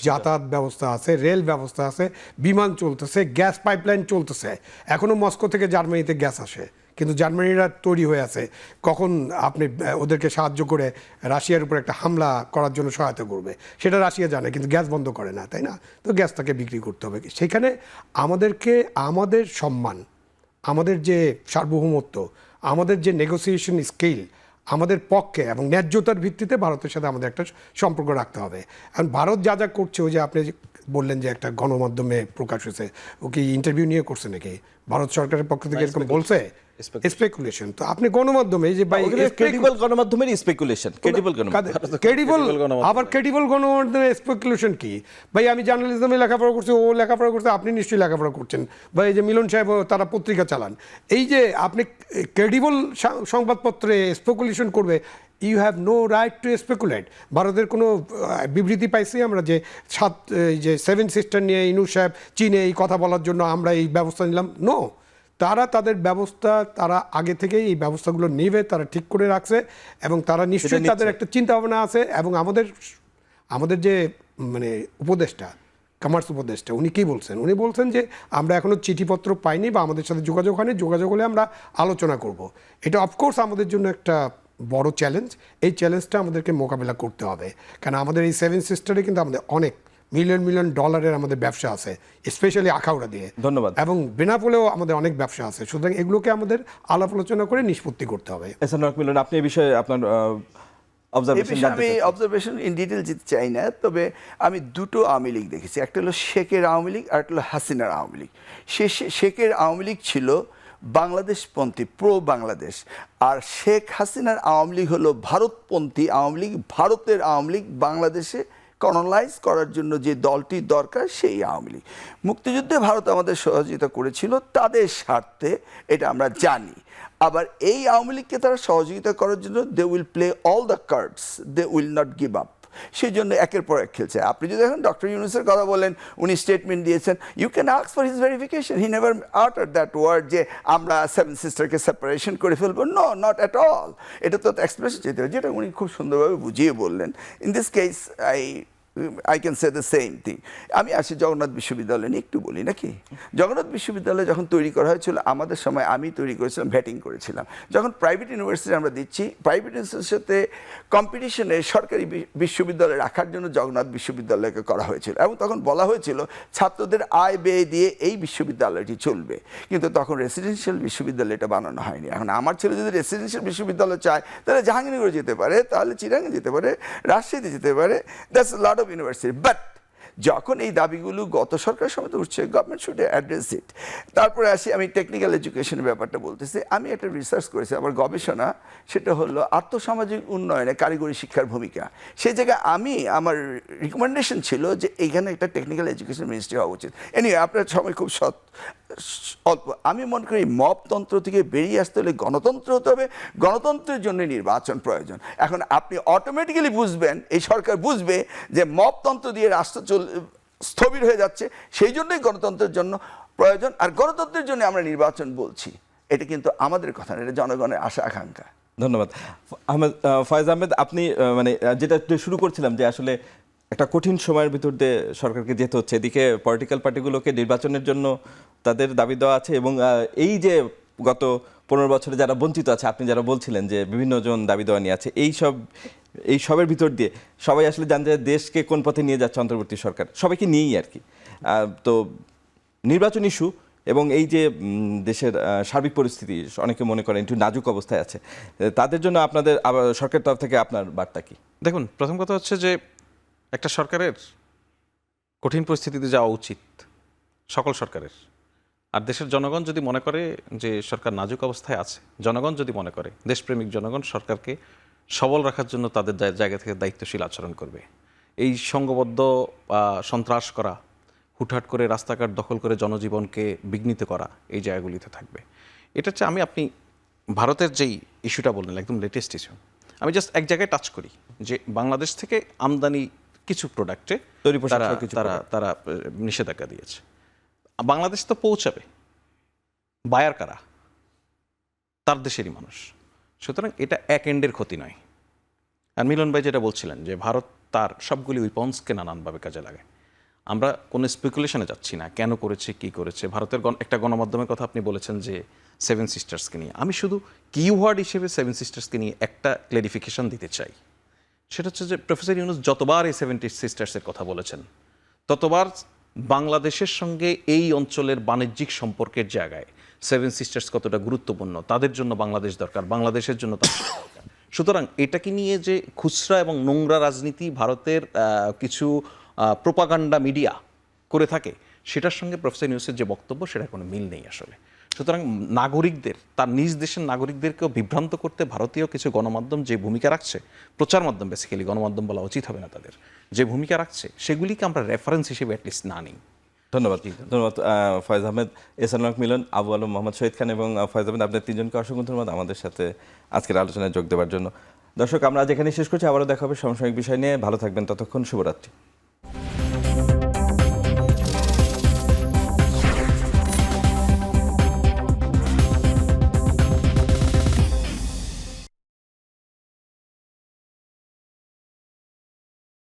যাতায়াত ব্যবস্থা আছে, রেল ব্যবস্থা আছে, বিমান চলতেছে, গ্যাস পাইপলাইন চলতেছে। এখনও মস্কো থেকে জার্মানিতে গ্যাস আসে, কিন্তু জার্মানিরা তৈরি হয়ে আছে কখন আপনি ওদেরকে সাহায্য করে রাশিয়ার উপর একটা হামলা করার জন্য সহায়তা করবে, সেটা রাশিয়া জানে, কিন্তু গ্যাস বন্ধ করে না, তাই না? তো গ্যাসটাকে বিক্রি করতে হবে। সেখানে আমাদেরকে আমাদের সম্মান, আমাদের যে সার্বভৌমত্ব, আমাদের যে নেগোসিয়েশন স্কিল আমাদের পক্ষে এবং ন্যায্যতার ভিত্তিতে ভারতের সাথে আমাদের একটা সম্পর্ক রাখতে হবে। এখন ভারত যা যা করছে, ওই যে আপনি বললেন যে একটা গণমাধ্যমে প্রকাশ হয়েছে, ও কি ইন্টারভিউ নিয়ে করছে নাকি? ভারত সরকারের পক্ষ থেকে এরকম বলছে, স্পেকুলেশন। তো আপনি গণমাধ্যমে যে ভাই ক্রেডিবল গণমাধ্যমের স্পেকুলেশন, ক্রেডিবল, আবার ক্রেডিবল গণমাধ্যমের স্পেকুলেশন কি? ভাই আমি জার্নালিজমে লেখাপড়া করছি, ও লেখাপড়া করছে, আপনি নিশ্চয়ই লেখাপড়া করছেন, বা এই যে মিলন সাহেব তারা পত্রিকা চালান। এই যে আপনি ক্রেডিবল সংবাদপত্রে স্পেকুলেশন করবে, you have no right to speculate. ভারতের কোনো বিবৃতি পাইছি আমরা যে যে সেভেন সিস্টার নিয়ে ইনু সাহেব চীনে এই কথা বলার জন্য আমরা এই ব্যবস্থা নিলাম? নো, তারা তাদের ব্যবস্থা, তারা আগে থেকেই এই ব্যবস্থাগুলো নেবে, তারা ঠিক করে রাখছে এবং তারা নিশ্চয়ই তাদের একটা চিন্তা ভাবনা আছে। এবং আমাদের যে মানে উপদেষ্টা, কমার্স উপদেষ্টা, উনি কী বলছেন? উনি বলছেন যে আমরা এখনও চিঠিপত্র পাইনি বা আমাদের সাথে যোগাযোগ হয়নি, যোগাযোগ হলে আমরা আলোচনা করব। এটা অফকোর্স আমাদের জন্য একটা বড় চ্যালেঞ্জ। এই চ্যালেঞ্জটা আমাদেরকে মোকাবেলা করতে হবে, কারণ আমাদের এই সেভেন সিস্টারে কিন্তু আমাদের অনেক মিলিয়ন ডলারের আমাদের ব্যবসা আছে, স্পেশালি আখাউড়া দিয়ে। ধন্যবাদ। এবং বেনাপোলেও আমাদের অনেক ব্যবসা আছে। সুতরাং এগুলোকে আমাদের আলাপ আলোচনা করে নিষ্পত্তি করতে হবে। মিলন, আপনি এই বিষয়ে আপনার আমি অবজারভেশন ইন ডিটেল যেতে চাই না, তবে আমি দুটো আওয়ামী লীগ দেখেছি। একটা হলো শেখের আওয়ামী লীগ, আর একটা হলো হাসিনার আওয়ামী লীগ। শেখের আওয়ামী লীগ ছিল বাংলাদেশপন্থী, প্রো বাংলাদেশ, আর শেখ হাসিনার আওয়ামী লীগ হলো ভারতপন্থী আওয়ামী লীগ, ভারতের আওয়ামী লীগ বাংলাদেশে কলোনাইজ করার জন্য যে দলটি দরকার সেই আওয়ামী লীগ। মুক্তিযুদ্ধে ভারত আমাদের সহযোগিতা করেছিল তাদের স্বার্থে, এটা আমরা জানি। আবার এই আওয়ামী লীগকে তারা সহযোগিতা করার জন্য they will play all the cards, they will not give up. সেই জন্য একের পর এক খেলছে। আপনি যদি এখন ডক্টর ইউনূসের কথা বলেন, উনি স্টেটমেন্ট দিয়েছেন, you can ask for his verification, he never uttered that word যে আমরা সেভেন সিস্টারকে সেপারেশন করে ফেলবো। No, not at all. এটা তো এক্সপ্রেশন যেতে হবে, যেটা উনি খুব সুন্দরভাবে বুঝিয়ে বললেন। In this case I can say the same thing. আমি আসি জগন্নাথ বিশ্ববিদ্যালয় নিয়ে একটু বলি নাকি। জগন্নাথ বিশ্ববিদ্যালয় যখন তৈরি করা হয়েছিল আমাদের সময় আমি তৈরি করেছিলাম, ভ্যাটিং করেছিলাম। যখন প্রাইভেট ইউনিভার্সিটি আমরা দিচ্ছি, প্রাইভেট ইউনিভার্সিটির সাথে কম্পিটিশনে সরকারি বিশ্ববিদ্যালয় রাখার জন্য জগন্নাথ বিশ্ববিদ্যালয়কে করা হয়েছিল, এবং তখন বলা হয়েছিল ছাত্রদের আয় ব্যয় দিয়ে এই বিশ্ববিদ্যালয়টি চলবে। কিন্তু তখন রেসিডেন্সিয়াল বিশ্ববিদ্যালয়টা বানানো হয়নি। এখন আমার ছেলে যদি রেসিডেন্সিয়াল বিশ্ববিদ্যালয় চায় তাহলে জাহাঙ্গীরনগরে যেতে পারে, তাহলে চিরাঙে যেতে পারে, রাজশাহীতে যেতে পারে। That's lot of university. But যখন এই দাবিগুলো গত সরকার সময় উঠছে, গভর্নমেন্ট শুড অ্যাড্রেস ইট। তারপরে আসি, আমি টেকনিক্যাল এডুকেশনের ব্যাপারটা বলতেছি। আমি একটা রিসার্চ করেছি, আমার গবেষণা, সেটা হলো আর্থসামাজিক উন্নয়নে কারিগরি শিক্ষার ভূমিকা। সেই জায়গায় আমার রিকমেন্ডেশন ছিল যে এইখানে একটা টেকনিক্যাল এডুকেশন মিনিস্ট্রি হওয়া উচিত। এনিওয়ে, আপনার সময় খুব অল্প। আমি মনে করি মপতন্ত্র থেকে বেরিয়ে আসতে হলে গণতন্ত্র হতে হবে, গণতন্ত্রের জন্য নির্বাচন প্রয়োজন। এখন আপনি অটোমেটিক্যালি বুঝবেন, এই সরকার বুঝবে যে মপতন্ত্র দিয়ে রাষ্ট্র স্থবির হয়ে যাচ্ছে, সেই জন্যই গণতন্ত্রের জন্য প্রয়োজন। আর গণতন্ত্রের জন্য আমরা নির্বাচন বলছি, এটা কিন্তু আমাদের কথা না, এটা জনগণের আশা আকাঙ্ক্ষা। ধন্যবাদ ফয়েজ আহমেদ। আপনি মানে যেটা শুরু করছিলাম যে আসলে একটা কঠিন সময়ের ভিতর দিয়ে সরকারকে যেতে হচ্ছে, এদিকে পলিটিক্যাল পার্টিগুলোকে নির্বাচনের জন্য তাদের দাবি দেওয়া আছে, এবং এই যে গত 15 বছরে যারা বঞ্চিত আছে, আপনি যারা বলছিলেন যে বিভিন্ন জন দাবি দেওয়া নিয়ে আছে, এই সবের ভিতর দিয়ে সবাই আসলে জানতে যে দেশকে কোন পথে নিয়ে যাচ্ছে অন্তর্বর্তী সরকার, সবাইকে নিয়েই আর কি। তো নির্বাচন ইস্যু এবং এই যে দেশের সার্বিক পরিস্থিতি অনেকে মনে করেন একটু নাজুক অবস্থায় আছে, তাদের জন্য আপনাদের সরকারের তরফ থেকে আপনার বার্তা কি? দেখুন, প্রথম কথা হচ্ছে যে একটা সরকারের কঠিন পরিস্থিতিতে যাওয়া উচিত, সকল সরকারের। আর দেশের জনগণ যদি মনে করে যে সরকার নাজুক অবস্থায় আছে, জনগণ যদি মনে করে, দেশপ্রেমিক জনগণ সরকারকে সবল রাখার জন্য তাদের জায়গা থেকে দায়িত্বশীল আচরণ করবে। এই সংঘবদ্ধ সন্ত্রাস করা, হুটহাট করে রাস্তাঘাট দখল করে জনজীবনকে বিঘ্নিত করা, এই জায়গাগুলিতে থাকবে। এটা হচ্ছে আপনি ভারতের যেই ইস্যুটা বললেন, একদম লেটেস্ট ইস্যু। আমি জাস্ট এক জায়গায় টাচ করি যে বাংলাদেশ থেকে আমদানি কিছু প্রোডাক্টে তারা নিষেধাজ্ঞা দিয়েছে। বাংলাদেশ তো পৌঁছাবে, বায়ার কারা? তার দেশেরই মানুষ। সুতরাং এটা এক এন্ডের ক্ষতি নয়। আর মিলন ভাই যেটা বলছিলেন যে ভারত তার সবগুলি উইপন্সকে নানানভাবে কাজে লাগায়। আমরা কোনো স্পেকুলেশনে যাচ্ছি না, কেন করেছে, কি করেছে। ভারতের একটা গণমাধ্যমের কথা আপনি বলেছেন যে সেভেন সিস্টার্সকে নিয়ে, আমি শুধু কিওয়ার্ড হিসেবে সেভেন সিস্টার্সকে নিয়ে একটা ক্লারিফিকেশন দিতে চাই। সেটা হচ্ছে যে প্রফেসর ইউনূস যতবার এই 70 সিস্টার্সের কথা বলেছেন, ততবার বাংলাদেশের সঙ্গে এই অঞ্চলের বাণিজ্যিক সম্পর্কের জায়গায় সেভেন সিস্টার্স কতটা গুরুত্বপূর্ণ, তাদের জন্য বাংলাদেশ দরকার, বাংলাদেশের জন্য তাদের দরকার। সুতরাং এটাকে নিয়ে যে খুচরা এবং নোংরা রাজনীতি ভারতের কিছু প্রোপাগান্ডা মিডিয়া করে থাকে, সেটার সঙ্গে প্রফেসর ইউনূসের যে বক্তব্য, সেটার কোনো মিল নেই আসলে। সুতরাং নাগরিকদের, তার নিজ দেশের নাগরিকদেরকেও বিভ্রান্ত করতে ভারতীয় কিছু গণমাধ্যম যে ভূমিকা রাখছে, প্রচার মাধ্যম, বেসিক্যালি গণমাধ্যম বলা উচিত হবে না তাদের, যে ভূমিকা রাখছে, সেগুলিকে আমরা রেফারেন্স হিসেবে অ্যাটলিস্ট না নিই। ধন্যবাদ ফয়েজ আহমেদ, এহসানুল হক মিলন, আবু আলম, মোহাম্মদ শহীদ খান এবং ফয়েজ আহমেদ, আপনাদের তিনজনকে অসংখ্য ধন্যবাদ আমাদের সাথে আজকের আলোচনায় যোগ দেওয়ার জন্য। দর্শক, আমরা আজ এখানে শেষ করছি, আবারও দেখা হবে সমসাময়িক বিষয় নিয়ে। ভালো থাকবেন, ততক্ষণ শুভরাত্রি।